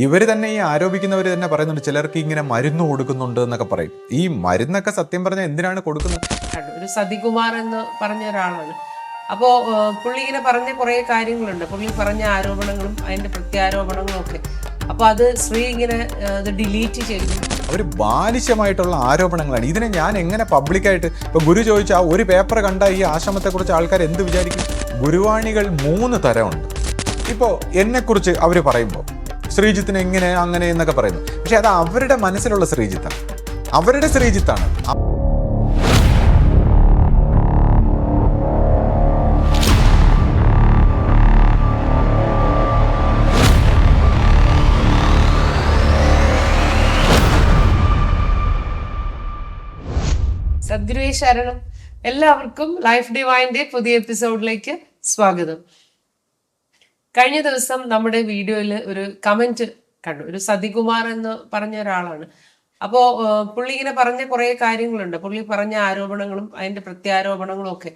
ഇവർ തന്നെ ഈ ആരോപിക്കുന്നവർ തന്നെ പറയുന്നുണ്ട് ചിലർക്ക് ഇങ്ങനെ മരുന്ന് കൊടുക്കുന്നുണ്ട് എന്നൊക്കെ പറയും. ഈ മരുന്നൊക്കെ സത്യം പറഞ്ഞാൽ എന്തിനാണ് കൊടുക്കുന്നത്? ഒരു സതികുമാർ എന്ന് പറഞ്ഞ ഒരാളാണ്. അപ്പോൾ പുള്ളി ഇങ്ങനെ പറഞ്ഞ കുറേ കാര്യങ്ങളുണ്ട്. പുള്ളി പറഞ്ഞ ആരോപണങ്ങളും അതിൻ്റെ പ്രത്യാരോപണങ്ങളും ഒക്കെ. അപ്പോൾ അത് ശ്രീ ഇങ്ങനെ അത് ഡിലീറ്റ് ചെയ്തു. ഒരു ബാലിശമായിട്ടുള്ള ആരോപണങ്ങളാണ്. ഇതിനെ ഞാൻ എങ്ങനെ പബ്ലിക്കായിട്ട് ഇപ്പോൾ ഗുരു ചോദിച്ചാൽ ആ ഒരു പേപ്പർ കണ്ട ഈ ആശ്രമത്തെക്കുറിച്ച് ആൾക്കാർ എന്ത് വിചാരിക്കും? ഗുരുവാണികൾ 3 തരമുണ്ട്. ഇപ്പോൾ എന്നെക്കുറിച്ച് അവർ പറയുമ്പോൾ ശ്രീജിത്തിന് എങ്ങനെ അങ്ങനെ എന്നൊക്കെ പറയുന്നു. പക്ഷെ അത് അവരുടെ മനസ്സിലുള്ള ശ്രീജിത്താണ്, അവരുടെ ശ്രീജിത്താണ്. സദ്ഗുരുവേ ശരണം. എല്ലാവർക്കും ലൈഫ് ഡിവൈൻ്റെ പുതിയ എപ്പിസോഡിലേക്ക് സ്വാഗതം. കഴിഞ്ഞ ദിവസം നമ്മുടെ വീഡിയോയിൽ ഒരു കമന്റ് കണ്ടു. ഒരു സതികുമാർ എന്ന് പറഞ്ഞ ഒരാളാണ്. അപ്പോൾ പുള്ളി ഇങ്ങനെ പറഞ്ഞ കുറേ കാര്യങ്ങളുണ്ട്. പുള്ളി പറഞ്ഞ ആരോപണങ്ങളും അതിൻ്റെ പ്രത്യാരോപണങ്ങളും ഒക്കെ.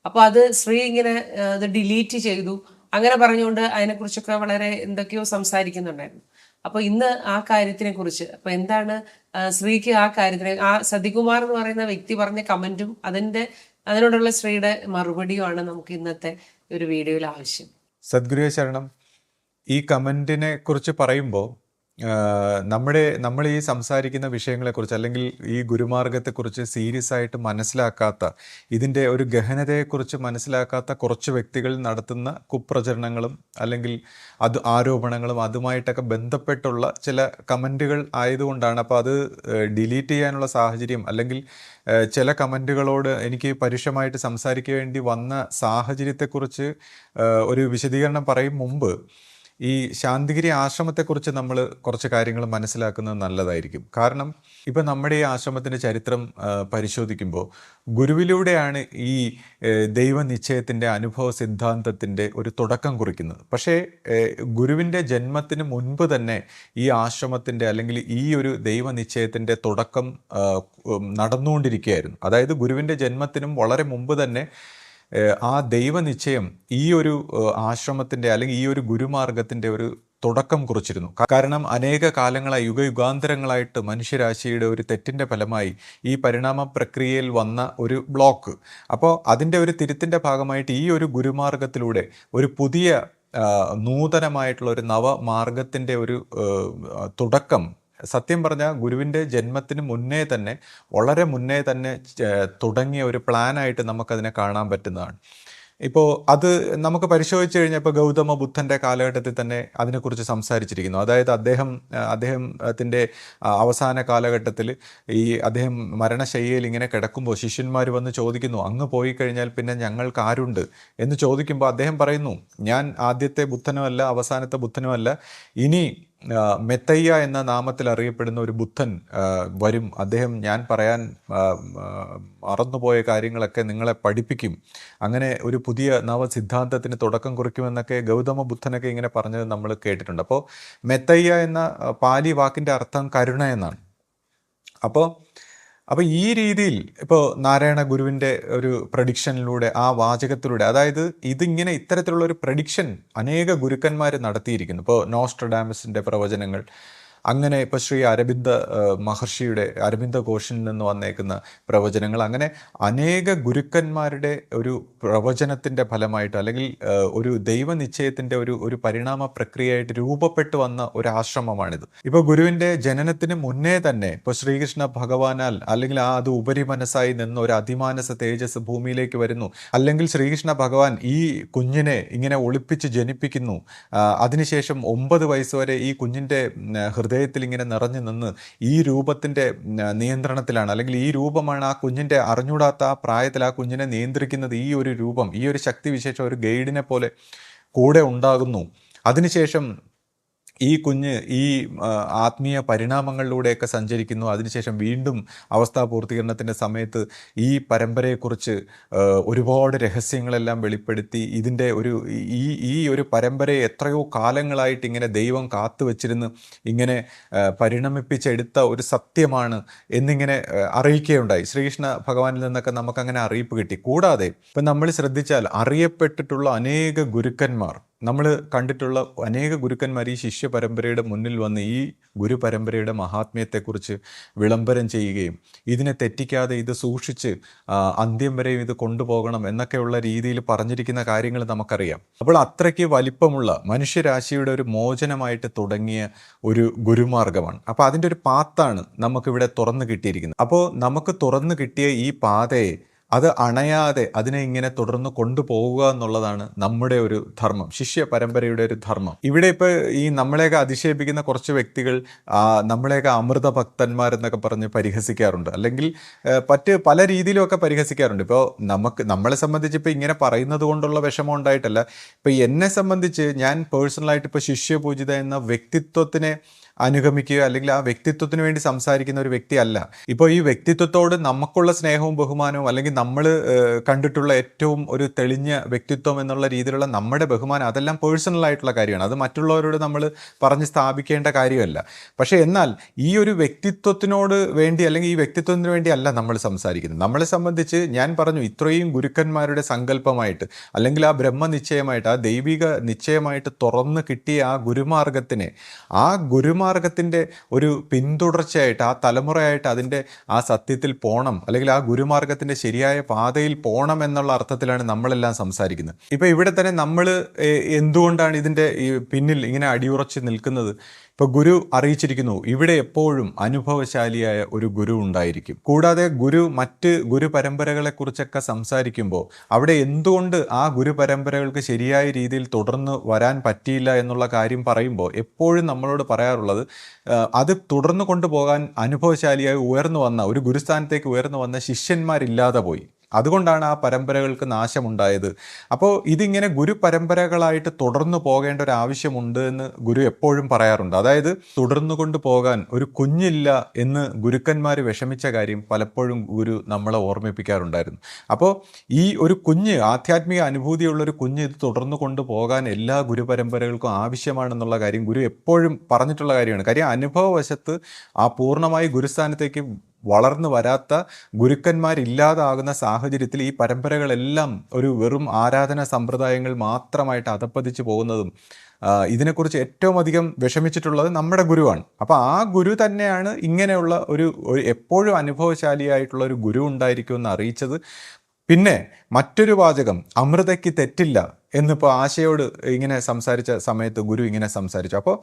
അപ്പോൾ അത് ശ്രീ ഇങ്ങനെ അത് ഡിലീറ്റ് ചെയ്തു. അങ്ങനെ പറഞ്ഞുകൊണ്ട് അതിനെക്കുറിച്ചൊക്കെ വളരെ എന്തൊക്കെയോ സംസാരിക്കുന്നുണ്ടായിരുന്നു. അപ്പോൾ ഇന്ന് ആ കാര്യത്തിനെ കുറിച്ച്, അപ്പോൾ എന്താണ് ശ്രീക്ക് ആ കാര്യത്തിന്, ആ സതികുമാർ എന്ന് പറയുന്ന വ്യക്തി പറഞ്ഞ കമന്റും അതിനോടുള്ള ശ്രീയുടെ മറുപടിയുമാണ് നമുക്ക് ഇന്നത്തെ ഒരു വീഡിയോയിൽ ആവശ്യം. സദ്ഗുരുവേ ശരണം. ഈ കമന്റിനെ കുറിച്ച് പറയുമ്പോൾ നമ്മൾ ഈ സംസാരിക്കുന്ന വിഷയങ്ങളെക്കുറിച്ച് അല്ലെങ്കിൽ ഈ ഗുരുമാർഗത്തെക്കുറിച്ച് സീരിയസ് ആയിട്ട് മനസ്സിലാക്കാത്ത, ഇതിൻ്റെ ഒരു ഗഹനതയെക്കുറിച്ച് മനസ്സിലാക്കാത്ത കുറച്ച് വ്യക്തികൾ നടത്തുന്ന കുപ്രചരണങ്ങളും അല്ലെങ്കിൽ ആരോപണങ്ങളും അതുമായിട്ടൊക്കെ ബന്ധപ്പെട്ടുള്ള ചില കമൻറ്റുകൾ ആയതുകൊണ്ടാണ്. അപ്പോൾ അത് ഡിലീറ്റ് ചെയ്യാനുള്ള സാഹചര്യം അല്ലെങ്കിൽ ചില കമൻറ്റുകളോട് എനിക്ക് പരുഷമായിട്ട് സംസാരിക്കാൻ വേണ്ടി വന്ന സാഹചര്യത്തെക്കുറിച്ച് ഒരു വിശദീകരണം പറയും മുമ്പ് ഈ ശാന്തിഗിരി ആശ്രമത്തെക്കുറിച്ച് നമ്മൾ കുറച്ച് കാര്യങ്ങൾ മനസ്സിലാക്കുന്നത് നല്ലതായിരിക്കും. കാരണം ഇപ്പം നമ്മുടെ ഈ ആശ്രമത്തിൻ്റെ ചരിത്രം പരിശോധിക്കുമ്പോൾ ഗുരുവിലൂടെയാണ് ഈ ദൈവനിശ്ചയത്തിൻ്റെ അനുഭവ സിദ്ധാന്തത്തിൻ്റെ ഒരു തുടക്കം കുറിക്കുന്നത്. പക്ഷേ ഗുരുവിൻ്റെ ജന്മത്തിന് മുൻപ് തന്നെ ഈ ആശ്രമത്തിൻ്റെ അല്ലെങ്കിൽ ഈ ഒരു ദൈവനിശ്ചയത്തിൻ്റെ തുടക്കം നടന്നുകൊണ്ടിരിക്കുകയായിരുന്നു. അതായത് ഗുരുവിൻ്റെ ജന്മത്തിനും വളരെ മുമ്പ് തന്നെ ആ ദൈവനിശ്ചയം ഈ ഒരു ആശ്രമത്തിൻ്റെ അല്ലെങ്കിൽ ഈ ഒരു ഗുരുമാർഗത്തിൻ്റെ ഒരു തുടക്കം കുറിച്ചിരുന്നു. കാരണം അനേക കാലങ്ങളായി, യുഗയുഗാന്തരങ്ങളായിട്ട് മനുഷ്യരാശിയുടെ ഒരു തെറ്റിൻ്റെ ഫലമായി ഈ പരിണാമ പ്രക്രിയയിൽ വന്ന ഒരു ബ്ലോക്ക്. അപ്പോൾ അതിൻ്റെ ഒരു തിരുത്തിൻ്റെ ഭാഗമായിട്ട് ഈ ഒരു ഗുരുമാർഗത്തിലൂടെ ഒരു പുതിയ നൂതനമായിട്ടുള്ള ഒരു നവമാർഗത്തിൻ്റെ ഒരു തുടക്കം സത്യം പറഞ്ഞാൽ ഗുരുവിൻ്റെ ജന്മത്തിന് മുന്നേ തന്നെ, വളരെ മുന്നേ തന്നെ തുടങ്ങിയ ഒരു പ്ലാനായിട്ട് നമുക്കതിനെ കാണാൻ പറ്റുന്നതാണ്. ഇപ്പോൾ അത് നമുക്ക് പരിശോധിച്ച് കഴിഞ്ഞാൽ ഇപ്പോൾ ഗൗതമ ബുദ്ധൻ്റെ കാലഘട്ടത്തിൽ തന്നെ അതിനെക്കുറിച്ച് സംസാരിച്ചിരിക്കുന്നു. അതായത് അദ്ദേഹത്തിൻ്റെ അവസാന കാലഘട്ടത്തിൽ അദ്ദേഹം മരണശയ്യയിൽ ഇങ്ങനെ കിടക്കുമ്പോൾ ശിഷ്യന്മാർ വന്ന് ചോദിക്കുന്നു, അങ്ങ് പോയി കഴിഞ്ഞാൽ പിന്നെ ഞങ്ങൾക്ക് ആരുണ്ട് എന്ന് ചോദിക്കുമ്പോൾ അദ്ദേഹം പറയുന്നു, ഞാൻ ആദ്യത്തെ ബുദ്ധനുമല്ല അവസാനത്തെ ബുദ്ധനുമല്ല, ഇനി മെത്തയ്യ എന്ന നാമത്തിൽ അറിയപ്പെടുന്ന ഒരു ബുദ്ധൻ വരും. അദ്ദേഹം ഞാൻ പറയാൻ മറന്നുപോയ കാര്യങ്ങളൊക്കെ നിങ്ങളെ പഠിപ്പിക്കും. അങ്ങനെ ഒരു പുതിയ നവസിദ്ധാന്തത്തിന് തുടക്കം കുറിക്കുമെന്നൊക്കെ ഗൗതമ ബുദ്ധനൊക്കെ ഇങ്ങനെ പറഞ്ഞത് നമ്മൾ കേട്ടിട്ടുണ്ട്. അപ്പോൾ മെത്തയ്യ എന്ന പാലി വാക്കിൻ്റെ അർത്ഥം കരുണ എന്നാണ്. അപ്പോൾ ഈ രീതിയിൽ ഇപ്പോൾ നാരായണ ഗുരുവിൻ്റെ ഒരു പ്രഡിക്ഷനിലൂടെ, ആ വാചകത്തിലൂടെ, അതായത് ഇതിങ്ങനെ ഇത്തരത്തിലുള്ള ഒരു പ്രഡിക്ഷൻ അനേക ഗുരുക്കന്മാർ നടത്തിയിരിക്കുന്നു. ഇപ്പോൾ നോസ്ട്രഡാമസിൻ്റെ പ്രവചനങ്ങൾ, അങ്ങനെ ഇപ്പോൾ ശ്രീ അരബിന്ദ മഹർഷിയുടെ, അരബിന്ദ ഘോഷിൽ നിന്ന് വന്നേക്കുന്ന പ്രവചനങ്ങൾ, അങ്ങനെ അനേക ഗുരുക്കന്മാരുടെ ഒരു പ്രവചനത്തിൻ്റെ ഫലമായിട്ട് അല്ലെങ്കിൽ ഒരു ദൈവനിശ്ചയത്തിൻ്റെ ഒരു പരിണാമ പ്രക്രിയയായിട്ട് രൂപപ്പെട്ടു വന്ന ഒരു ആശ്രമമാണിത്. ഇപ്പോൾ ഗുരുവിൻ്റെ ജനനത്തിന് മുന്നേ തന്നെ ഇപ്പോൾ ശ്രീകൃഷ്ണ ഭഗവാനാൽ അല്ലെങ്കിൽ അത് ഉപരിമനസ്സായി നിന്ന് ഒരു അതിമാനസ തേജസ് ഭൂമിയിലേക്ക് വരുന്നു. അല്ലെങ്കിൽ ശ്രീകൃഷ്ണ ഭഗവാൻ ഈ കുഞ്ഞിനെ ഇങ്ങനെ ഒളിപ്പിച്ച് ജനിപ്പിക്കുന്നു. അതിനുശേഷം 9 വയസ്സ് വരെ ഈ കുഞ്ഞിൻ്റെ ഹൃദയത്തിൽ ഇങ്ങനെ നിറഞ്ഞു നിന്ന് ഈ രൂപത്തിൻ്റെ നിയന്ത്രണത്തിലാണ്, അല്ലെങ്കിൽ ഈ രൂപമാണ് ആ കുഞ്ഞിൻ്റെ അറിഞ്ഞൂടാത്ത ആ പ്രായത്തിൽ ആ കുഞ്ഞിനെ നിയന്ത്രിക്കുന്നത്. ഈ ഒരു രൂപം, ഈ ഒരു ശക്തിവിശേഷം ഒരു ഗൈഡിനെ പോലെ കൂടെ ഉണ്ടാകുന്നു. അതിനുശേഷം ഈ കുഞ്ഞ് ഈ ആത്മീയ പരിണാമങ്ങളിലൂടെയൊക്കെ സഞ്ചരിക്കുന്നു. അതിനുശേഷം വീണ്ടും അവസ്ഥാപൂർത്തീകരണത്തിൻ്റെ സമയത്ത് ഈ പരമ്പരയെക്കുറിച്ച് ഒരുപാട് രഹസ്യങ്ങളെല്ലാം വെളിപ്പെടുത്തി ഇതിൻ്റെ ഈ ഒരു പരമ്പരയെ എത്രയോ കാലങ്ങളായിട്ട് ഇങ്ങനെ ദൈവം കാത്തുവച്ചിരുന്ന് ഇങ്ങനെ പരിണമിപ്പിച്ചെടുത്ത ഒരു സത്യമാണ് എന്നിങ്ങനെ അറിയിക്കുകയുണ്ടായി. ശ്രീകൃഷ്ണ ഭഗവാനിൽ നിന്നൊക്കെ നമുക്കങ്ങനെ അറിയിപ്പ് കിട്ടി. കൂടാതെ ഇപ്പം നമ്മൾ ശ്രദ്ധിച്ചാൽ അറിയപ്പെട്ടിട്ടുള്ള അനേക ഗുരുക്കന്മാർ നമ്മൾ കണ്ടിട്ടുള്ള അനേക ഗുരുക്കന്മാർ ഈ ശിഷ്യ പരമ്പരയുടെ മുന്നിൽ വന്ന് ഈ ഗുരു പരമ്പരയുടെ മഹാത്മ്യത്തെക്കുറിച്ച് വിളംബരം ചെയ്യുകയും ഇതിനെ തെറ്റിക്കാതെ ഇത് സൂക്ഷിച്ച് അന്ത്യം വരെയും ഇത് കൊണ്ടുപോകണം എന്നൊക്കെയുള്ള രീതിയിൽ പറഞ്ഞിരിക്കുന്ന കാര്യങ്ങൾ നമുക്കറിയാം. അപ്പോൾ അത്രയ്ക്ക് വലിപ്പമുള്ള മനുഷ്യരാശിയുടെ ഒരു മോചനമായിട്ട് തുടങ്ങിയ ഒരു ഗുരുമാർഗമാണ്. അപ്പോൾ അതിൻ്റെ ഒരു പാത്താണ് നമുക്കിവിടെ തുറന്നു കിട്ടിയിരിക്കുന്നത്. അപ്പോൾ നമുക്ക് തുറന്നു കിട്ടിയ ഈ പാതയെ അത് അണയാതെ അതിനെ ഇങ്ങനെ തുടർന്ന് കൊണ്ടുപോവുക എന്നുള്ളതാണ് നമ്മുടെ ഒരു ധർമ്മം, ശിഷ്യ പരമ്പരയുടെ ഒരു ധർമ്മം. ഇവിടെ ഇപ്പോൾ ഈ നമ്മളെയൊക്കെ അധിക്ഷേപിക്കുന്ന കുറച്ച് വ്യക്തികൾ നമ്മളെയൊക്കെ അമൃത ഭക്തന്മാരെന്നൊക്കെ പറഞ്ഞ് പരിഹസിക്കാറുണ്ട്, അല്ലെങ്കിൽ പല രീതിയിലുമൊക്കെ പരിഹസിക്കാറുണ്ട്. ഇപ്പോൾ നമ്മളെ സംബന്ധിച്ച് ഇപ്പോൾ ഇങ്ങനെ പറയുന്നത് കൊണ്ടുള്ള വിഷമം ഉണ്ടായിട്ടല്ല. ഇപ്പോൾ എന്നെ സംബന്ധിച്ച് ഞാൻ പേഴ്സണലായിട്ട് ഇപ്പോൾ ശിഷ്യപൂജിത എന്ന വ്യക്തിത്വത്തിനെ അനുഗമിക്കുക അല്ലെങ്കിൽ ആ വ്യക്തിത്വത്തിന് വേണ്ടി സംസാരിക്കുന്ന ഒരു വ്യക്തിയല്ല. ഇപ്പോൾ ഈ വ്യക്തിത്വത്തോട് നമുക്കുള്ള സ്നേഹവും ബഹുമാനവും അല്ലെങ്കിൽ നമ്മൾ കണ്ടിട്ടുള്ള ഏറ്റവും ഒരു തെളിഞ്ഞ വ്യക്തിത്വം എന്നുള്ള രീതിയിലുള്ള നമ്മുടെ ബഹുമാനം അതെല്ലാം പേഴ്സണലായിട്ടുള്ള കാര്യമാണ്. അത് മറ്റുള്ളവരോട് നമ്മൾ പറഞ്ഞ് സ്ഥാപിക്കേണ്ട കാര്യമല്ല. പക്ഷേ എന്നാൽ ഈ ഒരു വ്യക്തിത്വത്തിനോട് വേണ്ടി അല്ലെങ്കിൽ ഈ വ്യക്തിത്വത്തിന് വേണ്ടി അല്ല നമ്മൾ സംസാരിക്കുന്നത്. നമ്മളെ സംബന്ധിച്ച് ഞാൻ പറഞ്ഞു, ഇത്രയും ഗുരുക്കന്മാരുടെ സങ്കല്പമായിട്ട് അല്ലെങ്കിൽ ആ ബ്രഹ്മനിശ്ചയമായിട്ട് ആ ദൈവിക നിശ്ചയമായിട്ട് തുറന്ന് കിട്ടിയ ആ ഗുരുമാർഗത്തിനെ ആ ഗുരുമാർഗത്തിൻ്റെ ഒരു പിന്തുടർച്ചയായിട്ട് ആ തലമുറയായിട്ട് അതിൻ്റെ ആ സത്യത്തിൽ പോകണം അല്ലെങ്കിൽ ആ ഗുരുമാർഗത്തിൻ്റെ ശരിയായ പാതയിൽ പോകണം എന്നുള്ള അർത്ഥത്തിലാണ് നമ്മളെല്ലാം സംസാരിക്കുന്നത്. ഇപ്പോൾ ഇവിടെ തന്നെ നമ്മൾ എന്തുകൊണ്ടാണ് ഇതിൻ്റെ പിന്നിൽ ഇങ്ങനെ അടിയുറച്ച് നിൽക്കുന്നത്? ഇപ്പോൾ ഗുരു അറിയിച്ചിരിക്കുന്നു, ഇവിടെ എപ്പോഴും അനുഭവശാലിയായ ഒരു ഗുരു ഉണ്ടായിരിക്കും. കൂടാതെ മറ്റ് ഗുരു പരമ്പരകളെക്കുറിച്ചൊക്കെ സംസാരിക്കുമ്പോൾ അവിടെ എന്തുകൊണ്ട് ആ ഗുരു പരമ്പരകൾക്ക് ശരിയായ രീതിയിൽ തുടർന്ന് വരാൻ പറ്റിയില്ല എന്നുള്ള കാര്യം പറയുമ്പോൾ എപ്പോഴും നമ്മളോട് പറയാറുള്ളത് അത് തുടർന്ന് കൊണ്ടുപോകാൻ അനുഭവശാലിയായി ഉയർന്നു വന്ന ഒരു ഗുരുസ്ഥാനത്തേക്ക് ഉയർന്നു വന്ന ശിഷ്യന്മാരില്ലാതെ പോയി. അതുകൊണ്ടാണ് ആ പരമ്പരകൾക്ക് നാശമുണ്ടായത്. അപ്പോൾ ഇതിങ്ങനെ ഗുരു പരമ്പരകളായിട്ട് തുടർന്നു പോകേണ്ട ഒരു ആവശ്യമുണ്ട് എന്ന് ഗുരു എപ്പോഴും പറയാറുണ്ട്. അതായത് തുടർന്നു കൊണ്ട് പോകാൻ ഒരു കുഞ്ഞില്ല എന്ന് ഗുരുക്കന്മാർ വിഷമിച്ച കാര്യം പലപ്പോഴും ഗുരു നമ്മളെ ഓർമ്മിപ്പിക്കാറുണ്ടായിരുന്നു. അപ്പോൾ ഈ ഒരു കുഞ്ഞ്, ആധ്യാത്മിക അനുഭൂതിയുള്ളൊരു കുഞ്ഞ് ഇത് തുടർന്നു കൊണ്ട് പോകാൻ എല്ലാ ഗുരു പരമ്പരകൾക്കും ആവശ്യമാണെന്നുള്ള കാര്യം ഗുരു എപ്പോഴും പറഞ്ഞിട്ടുള്ള കാര്യമാണ്. കാര്യം അനുഭവവശത്ത് ആ പൂർണ്ണമായി ഗുരുസ്ഥാനത്തേക്ക് വളർന്നു വരാത്ത ഗുരുക്കന്മാരില്ലാതാകുന്ന സാഹചര്യത്തിൽ ഈ പരമ്പരകളെല്ലാം ഒരു വെറും ആരാധന സമ്പ്രദായങ്ങൾ മാത്രമായിട്ട് അധപ്പതിച്ചു പോകുന്നതും ഇതിനെക്കുറിച്ച് ഏറ്റവും അധികം വിഷമിച്ചിട്ടുള്ളത് നമ്മുടെ ഗുരുവാണ്. അപ്പോൾ ആ ഗുരു തന്നെയാണ് ഇങ്ങനെയുള്ള ഒരു എപ്പോഴും അനുഭവശാലിയായിട്ടുള്ള ഒരു ഗുരു ഉണ്ടായിരിക്കുമെന്ന് അറിയിച്ചത്. പിന്നെ മറ്റൊരു വാചകം, അമൃതയ്ക്ക് തെറ്റില്ല എന്നിപ്പോൾ ആശയോട് ഇങ്ങനെ സംസാരിച്ച സമയത്ത് ഗുരു ഇങ്ങനെ സംസാരിച്ചു. അപ്പോൾ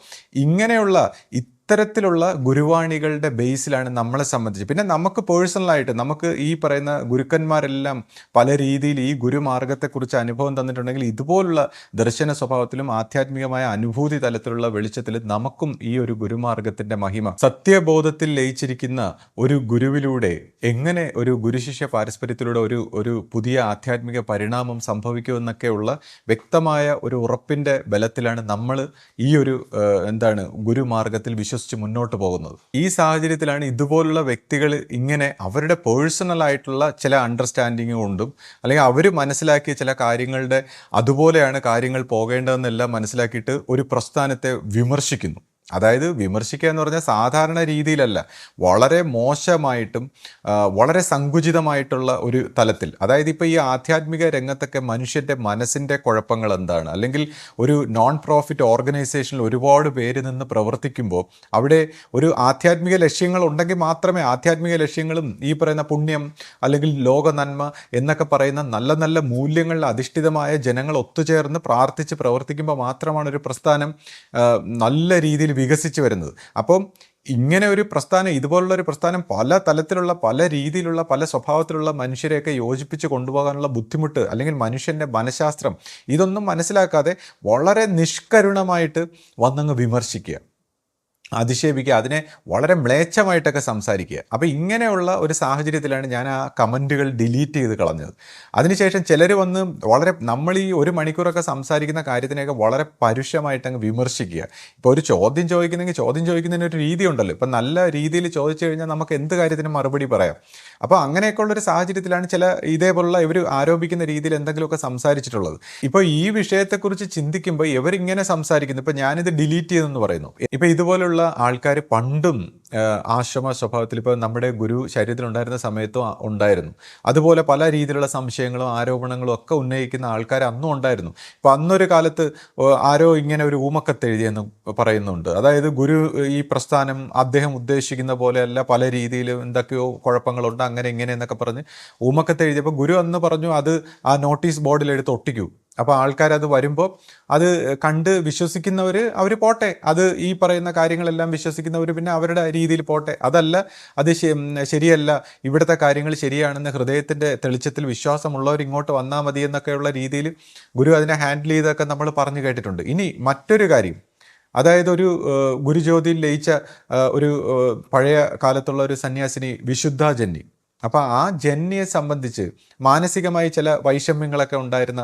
ഇങ്ങനെയുള്ള ഇത്തരത്തിലുള്ള ഗുരുവാണികളുടെ ബേസിലാണ് നമ്മളെ സംബന്ധിച്ച്. പിന്നെ നമുക്ക് പേഴ്സണലായിട്ട് നമുക്ക് ഈ പറയുന്ന ഗുരുക്കന്മാരെല്ലാം പല രീതിയിൽ ഈ ഗുരുമാർഗത്തെക്കുറിച്ച് അനുഭവം തന്നിട്ടുണ്ടെങ്കിൽ ഇതുപോലുള്ള ദർശന സ്വഭാവത്തിലും ആധ്യാത്മികമായ അനുഭൂതി തലത്തിലുള്ള വെളിച്ചത്തിൽ നമുക്കും ഈ ഒരു ഗുരുമാർഗത്തിൻ്റെ മഹിമ, സത്യബോധത്തിൽ ലയിച്ചിരിക്കുന്ന ഒരു ഗുരുവിലൂടെ എങ്ങനെ ഒരു ഗുരുശിഷ്യ പാരസ്പര്യത്തിലൂടെ ഒരു പുതിയ ആധ്യാത്മിക പരിണാമം സംഭവിക്കുമെന്നൊക്കെയുള്ള വ്യക്തമായ ഒരു ഉറപ്പിൻ്റെ ബലത്തിലാണ് നമ്മൾ ഈ ഒരു ഗുരുമാർഗത്തിൽ വിശ്വസിച്ച് മുന്നോട്ട് പോകുന്നത്. ഈ സാഹചര്യത്തിലാണ് ഇതുപോലുള്ള വ്യക്തികൾ ഇങ്ങനെ അവരുടെ പേഴ്സണലായിട്ടുള്ള ചില അണ്ടർസ്റ്റാൻഡിങ് കൊണ്ടും അല്ലെങ്കിൽ അവർ മനസ്സിലാക്കിയ ചില കാര്യങ്ങളുടെ അതുപോലെയാണ് കാര്യങ്ങൾ പോകേണ്ടതെന്നെല്ലാം മനസ്സിലാക്കിയിട്ട് ഒരു പ്രസ്ഥാനത്തെ വിമർശിക്കുന്നു. അതായത് വിമർശിക്കുക എന്ന് പറഞ്ഞാൽ സാധാരണ രീതിയിലല്ല, വളരെ മോശമായിട്ടും വളരെ സങ്കുചിതമായിട്ടുള്ള ഒരു തലത്തിൽ. അതായത് ഇപ്പോൾ ഈ ആധ്യാത്മിക രംഗത്തൊക്കെ മനുഷ്യൻ്റെ മനസ്സിൻ്റെ കുഴപ്പങ്ങൾ എന്താണ്, അല്ലെങ്കിൽ ഒരു നോൺ പ്രോഫിറ്റ് ഓർഗനൈസേഷനിൽ ഒരുപാട് പേര് നിന്ന് പ്രവർത്തിക്കുമ്പോൾ അവിടെ ഒരു ആധ്യാത്മിക ലക്ഷ്യങ്ങൾ ഉണ്ടെങ്കിൽ മാത്രമേ ആധ്യാത്മിക ലക്ഷ്യങ്ങളും ഈ പറയുന്ന പുണ്യം അല്ലെങ്കിൽ ലോക നന്മ എന്നൊക്കെ പറയുന്ന നല്ല നല്ല മൂല്യങ്ങളിൽ അധിഷ്ഠിതമായ ജനങ്ങൾ ഒത്തുചേർന്ന് പ്രാർത്ഥിച്ച് പ്രവർത്തിക്കുമ്പോൾ മാത്രമാണ് ഒരു പ്രസ്ഥാനം നല്ല രീതിയിൽ വികസിച്ച് വരുന്നത്. അപ്പം ഇങ്ങനെ ഒരു പ്രസ്ഥാനം, ഇതുപോലുള്ളൊരു പ്രസ്ഥാനം പല തലത്തിലുള്ള പല രീതിയിലുള്ള പല സ്വഭാവത്തിലുള്ള മനുഷ്യരെയൊക്കെ യോജിപ്പിച്ച് കൊണ്ടുപോകാനുള്ള ബുദ്ധിമുട്ട് അല്ലെങ്കിൽ മനുഷ്യൻ്റെ മനഃശാസ്ത്രം ഇതൊന്നും മനസ്സിലാക്കാതെ വളരെ നിഷ്കരുണമായിട്ട് വന്നങ്ങ് വിമർശിക്കുക, അധിക്ഷേപിക്കുക, അതിനെ വളരെ മ്ലേച്ഛമായിട്ടൊക്കെ സംസാരിക്കുക. അപ്പോൾ ഇങ്ങനെയുള്ള ഒരു സാഹചര്യത്തിലാണ് ഞാൻ ആ കമൻറ്റുകൾ ഡിലീറ്റ് ചെയ്ത് കളഞ്ഞത്. അതിനുശേഷം ചിലർ വന്ന് നമ്മൾ ഈ 1 മണിക്കൂറൊക്കെ സംസാരിക്കുന്ന കാര്യത്തിനെയൊക്കെ വളരെ പരുഷമായിട്ടങ്ങ് വിമർശിക്കുക. ഇപ്പോൾ ഒരു ചോദ്യം ചോദിക്കുന്നതിന് ഒരു രീതി ഉണ്ടല്ലോ. ഇപ്പം നല്ല രീതിയിൽ ചോദിച്ചു കഴിഞ്ഞാൽ നമുക്ക് എന്ത് കാര്യത്തിനും മറുപടി പറയാം. അപ്പോൾ അങ്ങനെയൊക്കെയുള്ളൊരു സാഹചര്യത്തിലാണ് ചില ഇതേപോലുള്ള ഇവർ ആരോപിക്കുന്ന രീതിയിൽ എന്തെങ്കിലുമൊക്കെ സംസാരിച്ചിട്ടുള്ളത്. ഇപ്പോൾ ഈ വിഷയത്തെക്കുറിച്ച് ചിന്തിക്കുമ്പോൾ ഇവരിങ്ങനെ സംസാരിക്കുന്നു. ഇപ്പോൾ ഞാനിത് ഡിലീറ്റ് ചെയ്തെന്ന് പറയുന്നു. ഇപ്പോൾ ഇതുപോലുള്ള ആൾക്കാർ പണ്ടും ആശ്രമ സ്വഭാവത്തിൽ ഇപ്പോൾ നമ്മുടെ ഗുരു ശരീരത്തിലുണ്ടായിരുന്ന സമയത്തും ഉണ്ടായിരുന്നു. അതുപോലെ പല രീതിയിലുള്ള സംശയങ്ങളും ആരോപണങ്ങളും ഒക്കെ ഉന്നയിക്കുന്ന ആൾക്കാർ അന്നും ഉണ്ടായിരുന്നു. ഇപ്പം അന്നൊരു കാലത്ത് ആരോ ഇങ്ങനെ ഒരു ഊമക്കത്ത് എഴുതിയെന്ന് പറയുന്നുണ്ട്. അതായത് ഗുരു ഈ പ്രസ്ഥാനം അദ്ദേഹം ഉദ്ദേശിക്കുന്ന പോലെയല്ല, പല രീതിയിലും എന്തൊക്കെയോ കുഴപ്പങ്ങളുണ്ട്, അങ്ങനെ ഇങ്ങനെ എന്നൊക്കെ പറഞ്ഞ് ഊമക്കത്ത് എഴുതിയപ്പോൾ ഗുരു അന്ന് പറഞ്ഞു അത് ആ നോട്ടീസ് ബോർഡിൽ എടുത്ത് ഒട്ടിക്കൂ. അപ്പോൾ ആൾക്കാരത് വരുമ്പോൾ അത് കണ്ട് വിശ്വസിക്കുന്നവർ അവർ പോട്ടെ, അത് ഈ പറയുന്ന കാര്യങ്ങളെല്ലാം വിശ്വസിക്കുന്നവർ പിന്നെ അവരുടെ രീതിയിൽ പോട്ടെ, അതല്ല അത് ശരിയല്ല, ഇവിടുത്തെ കാര്യങ്ങൾ ശരിയാണെന്ന് ഹൃദയത്തിൻ്റെ തെളിച്ചത്തിൽ വിശ്വാസമുള്ളവർ ഇങ്ങോട്ട് വന്നാൽ മതി എന്നൊക്കെയുള്ള രീതിയിൽ ഗുരു അതിനെ ഹാൻഡിൽ ചെയ്തൊക്കെ നമ്മൾ പറഞ്ഞു കേട്ടിട്ടുണ്ട്. ഇനി മറ്റൊരു കാര്യം, അതായത് ഒരു ഗുരുജ്യോതിയിൽ ലയിച്ച ഒരു പഴയ കാലത്തുള്ള ഒരു സന്യാസിനി വിശുദ്ധ ജന്നി. അപ്പോൾ ആ ജന്യയെ സംബന്ധിച്ച് മാനസികമായി ചില വൈഷമ്യങ്ങളൊക്കെ ഉണ്ടായിരുന്ന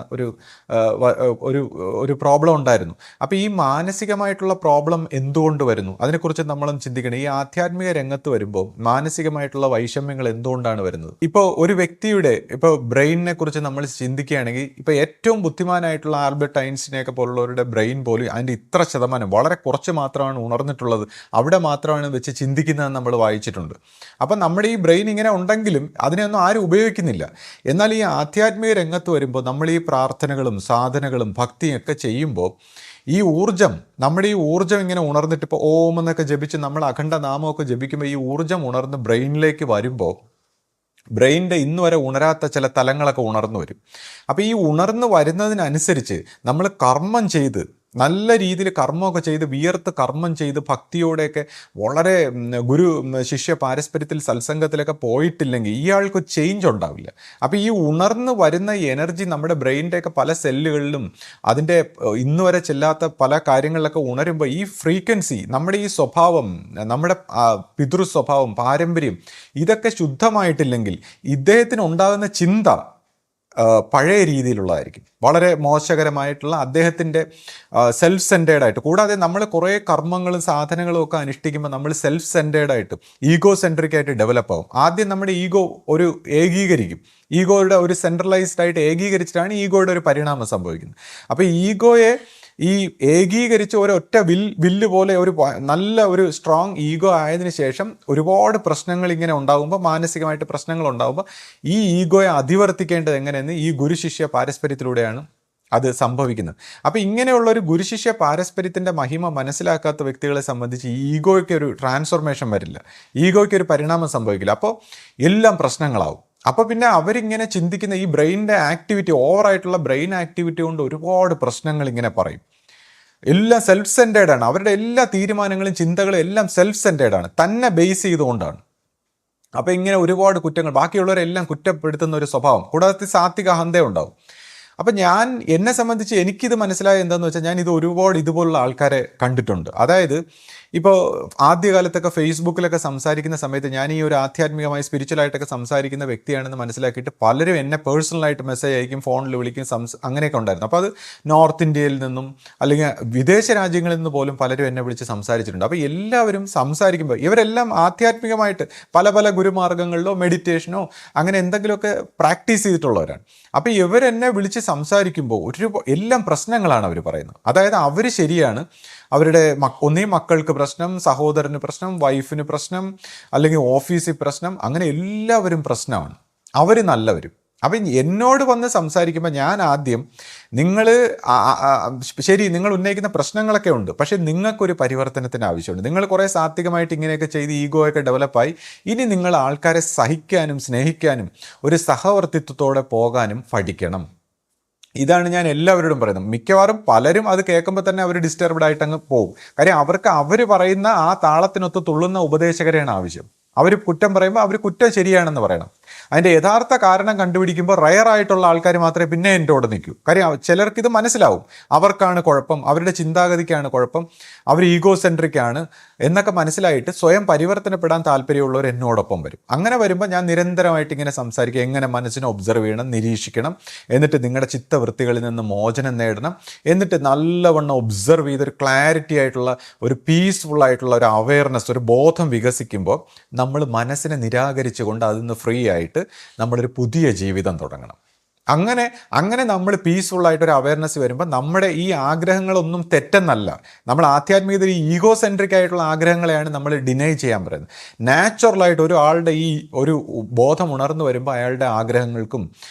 ഒരു പ്രോബ്ലം ഉണ്ടായിരുന്നു. അപ്പോൾ ഈ മാനസികമായിട്ടുള്ള പ്രോബ്ലം എന്തുകൊണ്ട് വരുന്നു അതിനെക്കുറിച്ച് നമ്മളൊന്ന് ചിന്തിക്കണം. ഈ ആധ്യാത്മിക രംഗത്ത് വരുമ്പോൾ മാനസികമായിട്ടുള്ള വൈഷമ്യങ്ങൾ എന്തുകൊണ്ടാണ് വരുന്നത്? ഇപ്പോൾ ഒരു വ്യക്തിയുടെ ഇപ്പോൾ ബ്രെയിനിനെ കുറിച്ച് നമ്മൾ ചിന്തിക്കുകയാണെങ്കിൽ, ഇപ്പോൾ ഏറ്റവും ബുദ്ധിമാനായിട്ടുള്ള ആൽബർട്ട് ഐൻസ്റ്റീനെയൊക്കെ പോലുള്ളവരുടെ ബ്രെയിൻ പോലും അതിൻ്റെ ഇത്ര ശതമാനം, വളരെ കുറച്ച് മാത്രമാണ് ഉണർന്നിട്ടുള്ളത്, അവിടെ മാത്രമാണ് വെച്ച് ചിന്തിക്കുന്നതെന്ന് നമ്മൾ വായിച്ചിട്ടുണ്ട്. അപ്പം നമ്മുടെ ഈ ബ്രെയിൻ ഇങ്ങനെ ഉണ്ടെങ്കിൽ അതിനെയൊന്നും ആരും ഉപയോഗിക്കുന്നില്ല. എന്നാൽ ഈ ആധ്യാത്മിക രംഗത്ത് വരുമ്പോൾ നമ്മൾ ഈ പ്രാർത്ഥനകളും സാധനകളും ഭക്തിയും ഒക്കെ ചെയ്യുമ്പോൾ ഈ ഊർജം, നമ്മുടെ ഈ ഊർജം ഇങ്ങനെ ഉണർന്നിട്ട് ഇപ്പോൾ ഓം എന്നൊക്കെ ജപിച്ച് നമ്മൾ അഖണ്ഡ നാമമൊക്കെ ജപിക്കുമ്പോൾ ഈ ഊർജം ഉണർന്ന് ബ്രെയിനിലേക്ക് വരുമ്പോൾ ബ്രെയിനിൻ്റെ ഇന്ന് വരെ ഉണരാത്ത ചില തലങ്ങളൊക്കെ ഉണർന്നു വരും. അപ്പോൾ ഈ ഉണർന്നു വരുന്നതിനനുസരിച്ച് നമ്മൾ കർമ്മം ചെയ്ത്, നല്ല രീതിയിൽ കർമ്മമൊക്കെ ചെയ്ത്, വിയർത്ത് കർമ്മം ചെയ്ത് ഭക്തിയോടെയൊക്കെ വളരെ ഗുരു ശിഷ്യ പാരസ്പര്യത്തിൽ സത്സംഗത്തിലൊക്കെ പോയിട്ടില്ലെങ്കിൽ ഇയാൾക്ക് ചേഞ്ച് ഉണ്ടാവില്ല. അപ്പോൾ ഈ ഉണർന്ന് വരുന്ന എനർജി നമ്മുടെ ബ്രെയിനിൻ്റെയൊക്കെ പല സെല്ലുകളിലും അതിൻ്റെ ഇന്ന് വരെ ചെല്ലാത്ത പല കാര്യങ്ങളിലൊക്കെ ഉണരുമ്പോൾ ഈ ഫ്രീക്വൻസി, നമ്മുടെ ഈ സ്വഭാവം, നമ്മുടെ പിതൃ സ്വഭാവം, പാരമ്പര്യം, ഇതൊക്കെ ശുദ്ധമായിട്ടില്ലെങ്കിൽ ഇദ്ദേഹത്തിന് ഉണ്ടാകുന്ന ചിന്ത പഴയ രീതിയിലുള്ളതായിരിക്കും, വളരെ മോശകരമായിട്ടുള്ള അദ്ദേഹത്തിൻ്റെ സെൽഫ് സെൻറ്റേർഡായിട്ട്. കൂടാതെ നമ്മൾ കുറേ കർമ്മങ്ങളും സാധനങ്ങളും ഒക്കെ അനുഷ്ഠിക്കുമ്പോൾ നമ്മൾ സെൽഫ് സെൻറ്റേർഡായിട്ട്, ഈഗോ സെൻട്രിക് ആയിട്ട് ഡെവലപ്പ് ആവും. ആദ്യം നമ്മുടെ ഈഗോ ഒരു ഏകീകരിക്കും, ഈഗോയുടെ ഒരു സെൻട്രലൈസ്ഡ് ആയിട്ട് ഏകീകരിച്ചിട്ടാണ് ഈഗോയുടെ ഒരു പരിണാമം സംഭവിക്കുന്നത്. അപ്പോൾ ഈഗോയെ ഈ ഏകീകരിച്ച് ഒരൊറ്റ വില്ല് പോലെ ഒരു നല്ല ഒരു സ്ട്രോങ് ഈഗോ ആയതിനു ശേഷം ഒരുപാട് പ്രശ്നങ്ങൾ ഇങ്ങനെ ഉണ്ടാകുമ്പോൾ, മാനസികമായിട്ട് പ്രശ്നങ്ങൾ ഉണ്ടാകുമ്പോൾ ഈ ഈഗോയെ അതിവർത്തിക്കേണ്ടത് എങ്ങനെയെന്ന് ഈ ഗുരുശിഷ്യ പാരസ്പര്യത്തിലൂടെയാണ് അത് സംഭവിക്കുന്നത്. അപ്പോൾ ഇങ്ങനെയുള്ള ഒരു ഗുരുശിഷ്യ പാരസ്പര്യത്തിൻ്റെ മഹിമ മനസ്സിലാക്കാത്ത വ്യക്തികളെ സംബന്ധിച്ച് ഈഗോയ്ക്ക് ഒരു ട്രാൻസ്ഫോർമേഷൻ വരില്ല, ഈഗോയ്ക്ക് ഒരു പരിണാമം സംഭവിക്കില്ല. അപ്പോൾ എല്ലാം പ്രശ്നങ്ങളാവും. അപ്പോൾ പിന്നെ അവരിങ്ങനെ ചിന്തിക്കുന്ന ഈ ബ്രെയിനിൻ്റെ ആക്ടിവിറ്റി, ഓവറായിട്ടുള്ള ബ്രെയിൻ ആക്ടിവിറ്റി കൊണ്ട് ഒരുപാട് പ്രശ്നങ്ങൾ ഇങ്ങനെ പറയും. എല്ലാം സെൽഫ് സെൻറ്റേർഡാണ്, അവരുടെ എല്ലാ തീരുമാനങ്ങളും ചിന്തകളും എല്ലാം സെൽഫ് സെൻറ്റേർഡാണ്, തന്നെ ബേസ് ചെയ്തുകൊണ്ടാണ്. അപ്പോൾ ഇങ്ങനെ ഒരുപാട് കുറ്റങ്ങൾ, ബാക്കിയുള്ളവരെല്ലാം കുറ്റപ്പെടുത്തുന്ന ഒരു സ്വഭാവം, കൂടാതെ സാത്വിക അഹന്തയും ഉണ്ടാവും. അപ്പം എന്നെ സംബന്ധിച്ച് എനിക്കിത് മനസ്സിലായ എന്താണെന്ന് വെച്ചാൽ, ഞാൻ ഒരുപാട് ഇതുപോലുള്ള ആൾക്കാരെ കണ്ടിട്ടുണ്ട്. അതായത് ഇപ്പോൾ ആദ്യകാലത്തൊക്കെ ഫേസ്ബുക്കിലൊക്കെ സംസാരിക്കുന്ന സമയത്ത് ഞാൻ ഈ ഒരു ആധ്യാത്മികമായി സ്പിരിച്വലായിട്ടൊക്കെ സംസാരിക്കുന്ന വ്യക്തിയാണെന്ന് മനസ്സിലാക്കിയിട്ട് പലരും എന്നെ പേഴ്സണലായിട്ട് മെസ്സേജ് അയക്കും, ഫോണിൽ വിളിക്കും, അങ്ങനെയൊക്കെ ഉണ്ടായിരുന്നു. അപ്പോൾ അത് നോർത്ത് ഇന്ത്യയിൽ നിന്നും അല്ലെങ്കിൽ വിദേശ രാജ്യങ്ങളിൽ നിന്ന് പോലും പലരും എന്നെ വിളിച്ച് സംസാരിച്ചിട്ടുണ്ട്. അപ്പോൾ എല്ലാവരും സംസാരിക്കുമ്പോൾ ഇവരെല്ലാം ആധ്യാത്മികമായിട്ട് പല പല ഗുരുമാർഗങ്ങളിലോ മെഡിറ്റേഷനോ അങ്ങനെ എന്തെങ്കിലുമൊക്കെ പ്രാക്ടീസ് ചെയ്തിട്ടുള്ളവരാണ്. അപ്പോൾ ഇവരെന്നെ വിളിച്ച് സംസാരിക്കുമ്പോൾ എല്ലാം പ്രശ്നങ്ങളാണ് അവർ പറയുന്നത്. അതായത് അവർ ശരിയാണ്, അവരുടെ ഒന്നേ മക്കൾക്ക് പ്രശ്നം, സഹോദരന് പ്രശ്നം, വൈഫിന് പ്രശ്നം, അല്ലെങ്കിൽ ഓഫീസിൽ പ്രശ്നം, അങ്ങനെ എല്ലാവരും പ്രശ്നമാണ്, അവർ നല്ലവരും. അപ്പം എന്നോട് വന്ന് സംസാരിക്കുമ്പോൾ ഞാൻ ആദ്യം, ശരി, നിങ്ങൾ ഉന്നയിക്കുന്ന പ്രശ്നങ്ങളൊക്കെ ഉണ്ട്, പക്ഷേ നിങ്ങൾക്കൊരു പരിവർത്തനത്തിന് ആവശ്യമുണ്ട്. നിങ്ങൾ കുറേ സാത്വികമായിട്ട് ഇങ്ങനെയൊക്കെ ചെയ്ത് ഈഗോയൊക്കെ ഡെവലപ്പായി, ഇനി നിങ്ങൾ ആൾക്കാരെ സഹിക്കാനും സ്നേഹിക്കാനും ഒരു സഹവർത്തിത്വത്തോടെ പോകാനും പഠിക്കണം. ഇതാണ് ഞാൻ എല്ലാവരോടും പറയുന്നത്. മിക്കവാറും പലരും അത് കേൾക്കുമ്പോൾ തന്നെ അവർ ഡിസ്റ്റർബ്ഡ് ആയിട്ട് അങ്ങ് പോകും. കാര്യം അവർക്ക് അവർ പറയുന്ന ആ താളത്തിനൊത്ത് തുള്ളുന്ന ഉപദേശകരെയാണ് ആവശ്യം. അവർ കുറ്റം പറയുമ്പോൾ അവർ കുറ്റം ശരിയാണെന്ന് പറയണം. അതിൻ്റെ യഥാർത്ഥ കാരണം കണ്ടുപിടിക്കുമ്പോൾ റയറായിട്ടുള്ള ആൾക്കാർ മാത്രമേ പിന്നെ എൻ്റെ കൂടെ നിൽക്കൂ. കാര്യം ചിലർക്ക് ഇത് മനസ്സിലാവും, അവർക്കാണ് കുഴപ്പം, അവരുടെ ചിന്താഗതിക്കാണ് കുഴപ്പം, അവർ ഈഗോ സെൻട്രിക് ആണ് എന്നൊക്കെ മനസ്സിലായിട്ട് സ്വയം പരിവർത്തനപ്പെടാൻ താല്പര്യമുള്ളവർ എന്നോടൊപ്പം വരും. അങ്ങനെ വരുമ്പോൾ ഞാൻ നിരന്തരമായിട്ട് ഇങ്ങനെ സംസാരിക്കുക, എങ്ങനെ മനസ്സിനെ ഒബ്സർവ് ചെയ്യണം, നിരീക്ഷിക്കണം, എന്നിട്ട് നിങ്ങളുടെ ചിത്തവൃത്തികളിൽ നിന്ന് മോചനം നേടണം, എന്നിട്ട് നല്ലവണ്ണം ഒബ്സർവ് ചെയ്തൊരു ക്ലാരിറ്റി ആയിട്ടുള്ള ഒരു പീസ്ഫുൾ ആയിട്ടുള്ള ഒരു അവയർനെസ്, ഒരു ബോധം വികസിക്കുമ്പോൾ നമ്മൾ മനസ്സിനെ നിരാകരിച്ചുകൊണ്ട് അതിൽ നിന്ന് ഫ്രീ ആയിട്ട് നമ്മളൊരു പുതിയ ജീവിതം തുടങ്ങണം. അങ്ങനെ അങ്ങനെ നമ്മൾ പീസ്ഫുള്ളായിട്ടൊരു അവയർനെസ് വരുമ്പോൾ നമ്മുടെ ഈ ആഗ്രഹങ്ങളൊന്നും തെറ്റെന്നല്ല. നമ്മൾ ആധ്യാത്മികതയിൽ ഈഗോ സെൻട്രിക് ആയിട്ടുള്ള ആഗ്രഹങ്ങളെയാണ് നമ്മൾ ഡിനൈ ചെയ്യാൻ പറയുന്നത്. നാച്ചുറലായിട്ട് ഒരാളുടെ ഈ ഒരു ബോധം ഉണർന്നു വരുമ്പോൾ അയാളുടെ ആഗ്രഹങ്ങൾക്കും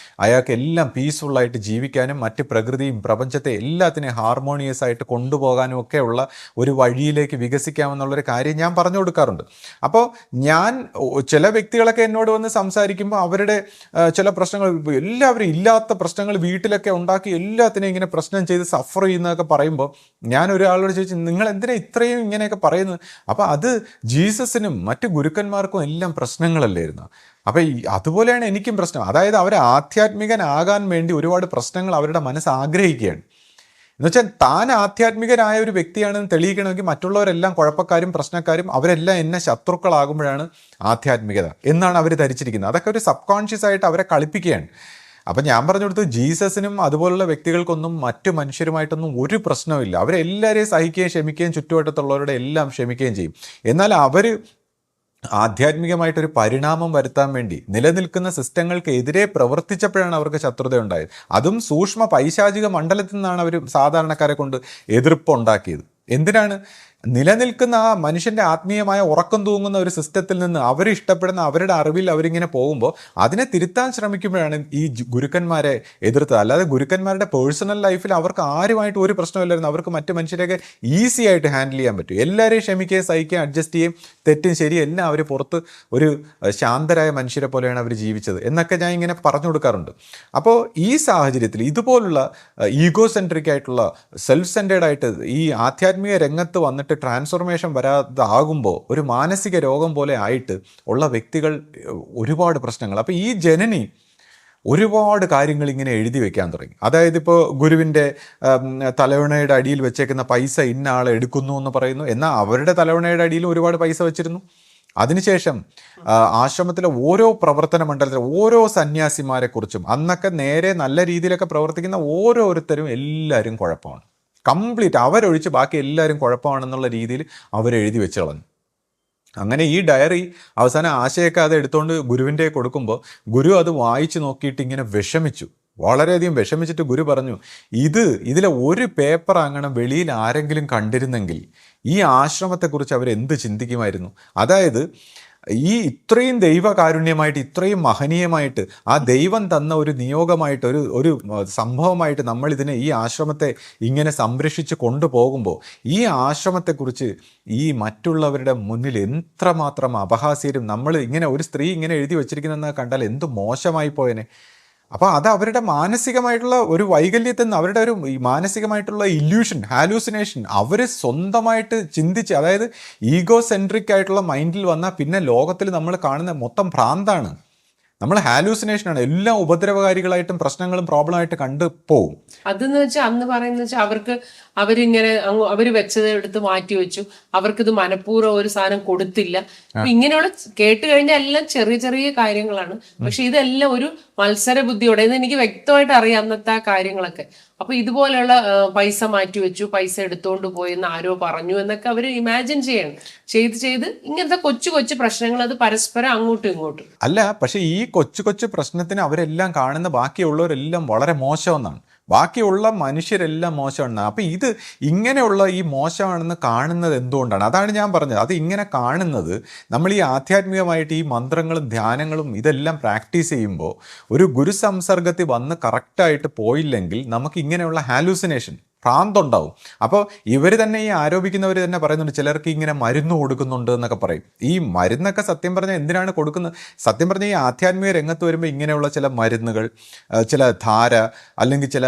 അയാൾക്ക് എല്ലാം പീസ്ഫുള്ളായിട്ട് ജീവിക്കാനും മറ്റ് പ്രകൃതിയും പ്രപഞ്ചത്തെ എല്ലാത്തിനെയും ഹാർമോണിയസ് ആയിട്ട് കൊണ്ടുപോകാനും ഒക്കെയുള്ള ഒരു വഴിയിലേക്ക് വികസിക്കാമെന്നുള്ളൊരു കാര്യം ഞാൻ പറഞ്ഞു കൊടുക്കാറുണ്ട്. അപ്പോൾ ഞാൻ ചില വ്യക്തികളൊക്കെ എന്നോട് വന്ന് സംസാരിക്കുമ്പോൾ അവരുടെ ചില പ്രശ്നങ്ങൾ എല്ലാവരും ഇല്ലാത്ത പ്രശ്നങ്ങൾ വീട്ടിലൊക്കെ ഉണ്ടാക്കി എല്ലാത്തിനെയും ഇങ്ങനെ പ്രശ്നം ചെയ്ത് സഫർ ചെയ്യുന്നതൊക്കെ പറയുമ്പോൾ ഞാൻ ഒരാളോട് ചോദിച്ചു, നിങ്ങൾ എന്തിനാ ഇത്രയും ഇങ്ങനെയൊക്കെ പറയുന്നത്? അപ്പോൾ അത് ജീസസിനും മറ്റ് ഗുരുക്കന്മാർക്കും എല്ലാം പ്രശ്നങ്ങളല്ലായിരുന്നു. അപ്പോൾ അതുപോലെയാണ് എനിക്കും പ്രശ്നം. അതായത് അവർ ആധ്യാത്മികനാകാൻ വേണ്ടി ഒരുപാട് പ്രശ്നങ്ങൾ അവരുടെ മനസ്സ് ആഗ്രഹിക്കുകയാണ്. എന്നുവെച്ചാൽ താൻ ആധ്യാത്മികനായ ഒരു വ്യക്തിയാണെന്ന് തെളിയിക്കണമെങ്കിൽ മറ്റുള്ളവരെല്ലാം കുഴപ്പക്കാരും പ്രശ്നക്കാരും അവരെല്ലാം എന്നെ ശത്രുക്കളാകുമ്പോഴാണ് ആധ്യാത്മികത എന്നാണ് അവർ ധരിച്ചിരിക്കുന്നത്. അതൊക്കെ ഒരു സബ് കോൺഷ്യസ് ആയിട്ട് അവരെ കളിപ്പിക്കുകയാണ്. അപ്പം ഞാൻ പറഞ്ഞു കൊടുത്തു, ജീസസിനും അതുപോലുള്ള വ്യക്തികൾക്കൊന്നും മറ്റു മനുഷ്യരുമായിട്ടൊന്നും ഒരു പ്രശ്നവുമില്ല. അവരെല്ലാവരെയും സഹിക്കുകയും ക്ഷമിക്കുകയും ചുറ്റുവട്ടത്തുള്ളവരുടെ എല്ലാം ക്ഷമിക്കുകയും ചെയ്യും. എന്നാൽ അവർ ആധ്യാത്മികമായിട്ടൊരു പരിണാമം വരുത്താൻ വേണ്ടി നിലനിൽക്കുന്ന സിസ്റ്റങ്ങൾക്ക് എതിരെ പ്രവർത്തിച്ചപ്പോഴാണ് അവർക്ക് ശത്രുത ഉണ്ടായത്. അതും സൂക്ഷ്മ പൈശാചിക മണ്ഡലത്തിൽ നിന്നാണ് അവർ സാധാരണക്കാരെ കൊണ്ട് എതിർപ്പുണ്ടാക്കിയത്. എന്തിനാണ്? നിലനിൽക്കുന്ന ആ മനുഷ്യൻ്റെ ആത്മീയമായ ഉറക്കം തൂങ്ങുന്ന ഒരു സിസ്റ്റത്തിൽ നിന്ന് അവരിഷ്ടപ്പെടുന്ന അവരുടെ അറിവിൽ അവരിങ്ങനെ പോകുമ്പോൾ അതിനെ തിരുത്താൻ ശ്രമിക്കുമ്പോഴാണ് ഈ ഗുരുക്കന്മാരെ എതിർത്തത്. അല്ലാതെ ഗുരുക്കന്മാരുടെ പേഴ്സണൽ ലൈഫിൽ അവർക്ക് ആരുമായിട്ട് ഒരു പ്രശ്നമില്ലായിരുന്നു. അവർക്ക് മറ്റ് മനുഷ്യരെയൊക്കെ ഈസി ആയിട്ട് ഹാൻഡിൽ ചെയ്യാൻ പറ്റും. എല്ലാവരെയും ക്ഷമിക്കുകയും സഹിക്കുകയും അഡ്ജസ്റ്റ് ചെയ്യും, തെറ്റും ശരിയും എല്ലാം അവർ പുറത്ത് ഒരു ശാന്തരായ മനുഷ്യരെ പോലെയാണ് അവർ ജീവിച്ചത് എന്നൊക്കെ ഞാൻ ഇങ്ങനെ പറഞ്ഞു കൊടുക്കാറുണ്ട്. അപ്പോൾ ഈ സാഹചര്യത്തിൽ ഇതുപോലുള്ള ഈഗോ സെൻട്രിക് ആയിട്ടുള്ള സെൽഫ് സെൻറ്റേർഡ് ആയിട്ട് ഈ ആധ്യാത്മിക രംഗത്ത് വന്നിട്ട് ട്രാൻസ്ഫോർമേഷൻ വരാതാകുമ്പോൾ ഒരു മാനസിക രോഗം പോലെ ആയിട്ട് ഉള്ള വ്യക്തികൾ ഒരുപാട് പ്രശ്നങ്ങൾ. അപ്പോൾ ഈ ജനനി ഒരുപാട് കാര്യങ്ങൾ ഇങ്ങനെ എഴുതി വെക്കാൻ തുടങ്ങി. അതായത് ഇപ്പോൾ ഗുരുവിൻ്റെ തലവണയുടെ അടിയിൽ വെച്ചേക്കുന്ന പൈസ ഇന്ന ആൾ എടുക്കുന്നു എന്ന് പറയുന്നു. എന്നാൽ അവരുടെ തലവണയുടെ അടിയിൽ ഒരുപാട് പൈസ വെച്ചിരുന്നു. അതിനുശേഷം ആശ്രമത്തിലെ ഓരോ പ്രവർത്തന മണ്ഡലത്തിലെ ഓരോ സന്യാസിമാരെക്കുറിച്ചും അന്നൊക്കെ നേരെ നല്ല രീതിയിലൊക്കെ പ്രവർത്തിക്കുന്ന ഓരോരുത്തരും എല്ലാവരും കുഴപ്പമാണ്. കംപ്ലീറ്റ് അവരൊഴിച്ച് ബാക്കി എല്ലാവരും കുഴപ്പമാണെന്നുള്ള രീതിയിൽ അവരെഴുതി വെച്ച് കളഞ്ഞു. അങ്ങനെ ഈ ഡയറി അവസാനം ആശയൊക്കെ അത് എടുത്തുകൊണ്ട് ഗുരുവിൻ്റെ കൊടുക്കുമ്പോൾ ഗുരു അത് വായിച്ച് നോക്കിയിട്ട് ഇങ്ങനെ വിഷമിച്ചു. വളരെയധികം വിഷമിച്ചിട്ട് ഗുരു പറഞ്ഞു, ഇതിലെ ഒരു പേപ്പർ അങ്ങനെ വെളിയിൽ ആരെങ്കിലും കണ്ടിരുന്നെങ്കിൽ ഈ ആശ്രമത്തെക്കുറിച്ച് അവരെന്ത് ചിന്തിക്കുമായിരുന്നു. അതായത് ഈ ഇത്രയും ദൈവകാരുണ്യമായിട്ട് ഇത്രയും മഹനീയമായിട്ട് ആ ദൈവം തന്ന ഒരു നിയോഗമായിട്ട് ഒരു സംഭവമായിട്ട് നമ്മളിതിനെ ഈ ആശ്രമത്തെ ഇങ്ങനെ സംരക്ഷിച്ച് കൊണ്ടുപോകുമ്പോൾ ഈ ആശ്രമത്തെക്കുറിച്ച് ഈ മറ്റുള്ളവരുടെ മുന്നിൽ എത്രമാത്രം അപഹാസ്യരും നമ്മൾ ഇങ്ങനെ ഒരു സ്ത്രീ ഇങ്ങനെ എഴുതി വച്ചിരിക്കുന്നതെന്ന് കണ്ടാൽ എന്ത് മോശമായി പോയനെ. അപ്പോൾ അത് അവരുടെ മാനസികമായിട്ടുള്ള ഒരു വൈകല്യത്തിൽ നിന്ന് അവരുടെ ഒരു മാനസികമായിട്ടുള്ള ഇല്യൂഷൻ, ഹാലൂസിനേഷൻ അവർ സ്വന്തമായിട്ട് ചിന്തിച്ച്, അതായത് ഈഗോ സെൻട്രിക് ആയിട്ടുള്ള മൈൻഡിൽ വന്നാൽ പിന്നെ ലോകത്തിൽ നമ്മൾ കാണുന്ന മൊത്തം ഭ്രാന്താണ്. നമ്മൾ ഹാലൂസിനേഷനാണ്. എല്ലാം ഉപദ്രവകാരികളായിട്ടും പ്രശ്നങ്ങളും പ്രോബ്ലമായിട്ട് കണ്ടു പോവും. അതെന്ന് വെച്ചാൽ അന്ന് പറയുന്ന വെച്ചാൽ അവരിങ്ങനെ അവര് വെച്ചത് എടുത്ത് മാറ്റി വെച്ചു. അവർക്കിത് മനഃപൂർവ്വം ഒരു സാധനം കൊടുത്തില്ല. അപ്പൊ ഇങ്ങനെയുള്ള കേട്ട് കഴിഞ്ഞാൽ എല്ലാം ചെറിയ ചെറിയ കാര്യങ്ങളാണ്. പക്ഷെ ഇതെല്ലാം ഒരു മത്സര ബുദ്ധിയോടെ എനിക്ക് വ്യക്തമായിട്ട് അറിയാം അന്നത്തെ ആ കാര്യങ്ങളൊക്കെ. അപ്പൊ ഇതുപോലെയുള്ള പൈസ മാറ്റി വെച്ചു, പൈസ എടുത്തോണ്ട് പോയെന്ന് ആരോ പറഞ്ഞു എന്നൊക്കെ അവർ ഇമാജിൻ ചെയ്യണം. ചെയ്ത് ഇങ്ങനത്തെ കൊച്ചു കൊച്ചു പ്രശ്നങ്ങൾ അത് പരസ്പരം അങ്ങോട്ടും ഇങ്ങോട്ടും അല്ല. പക്ഷെ ഈ കൊച്ചു കൊച്ചു പ്രശ്നത്തിന് അവരെല്ലാം കാണുന്ന ബാക്കിയുള്ളവരെല്ലാം വളരെ മോശമെന്നാണ്. ബാക്കിയുള്ള മനുഷ്യരെല്ലാം മോശമാണ്. അപ്പം ഇത് ഇങ്ങനെയുള്ള ഈ മോശമാണെന്ന് കാണുന്നത് എന്തുകൊണ്ടാണ്? അതാണ് ഞാൻ പറഞ്ഞത്. അത് ഇങ്ങനെ കാണുന്നത് നമ്മൾ ഈ ആധ്യാത്മികമായിട്ട് ഈ മന്ത്രങ്ങളും ധ്യാനങ്ങളും ഇതെല്ലാം പ്രാക്ടീസ് ചെയ്യുമ്പോൾ ഒരു ഗുരു സംസർഗത്തിൽ വന്ന് കറക്റ്റായിട്ട് പോയില്ലെങ്കിൽ നമുക്ക് ഇങ്ങനെയുള്ള ഹാലൂസിനേഷൻ, ഭ്രാന്തുണ്ടാവും. അപ്പോൾ ഇവർ തന്നെ ഈ ആരോപിക്കുന്നവർ തന്നെ പറയുന്നുണ്ട് ചിലർക്ക് ഇങ്ങനെ മരുന്ന് കൊടുക്കുന്നുണ്ട് എന്നൊക്കെ പറയും. ഈ മരുന്നൊക്കെ സത്യം പറഞ്ഞാൽ എന്തിനാണ് കൊടുക്കുന്നത്? സത്യം പറഞ്ഞാൽ ഈ ആധ്യാത്മിക രംഗത്ത് വരുമ്പോൾ ഇങ്ങനെയുള്ള ചില മരുന്നുകൾ, ചില ധാര, അല്ലെങ്കിൽ ചില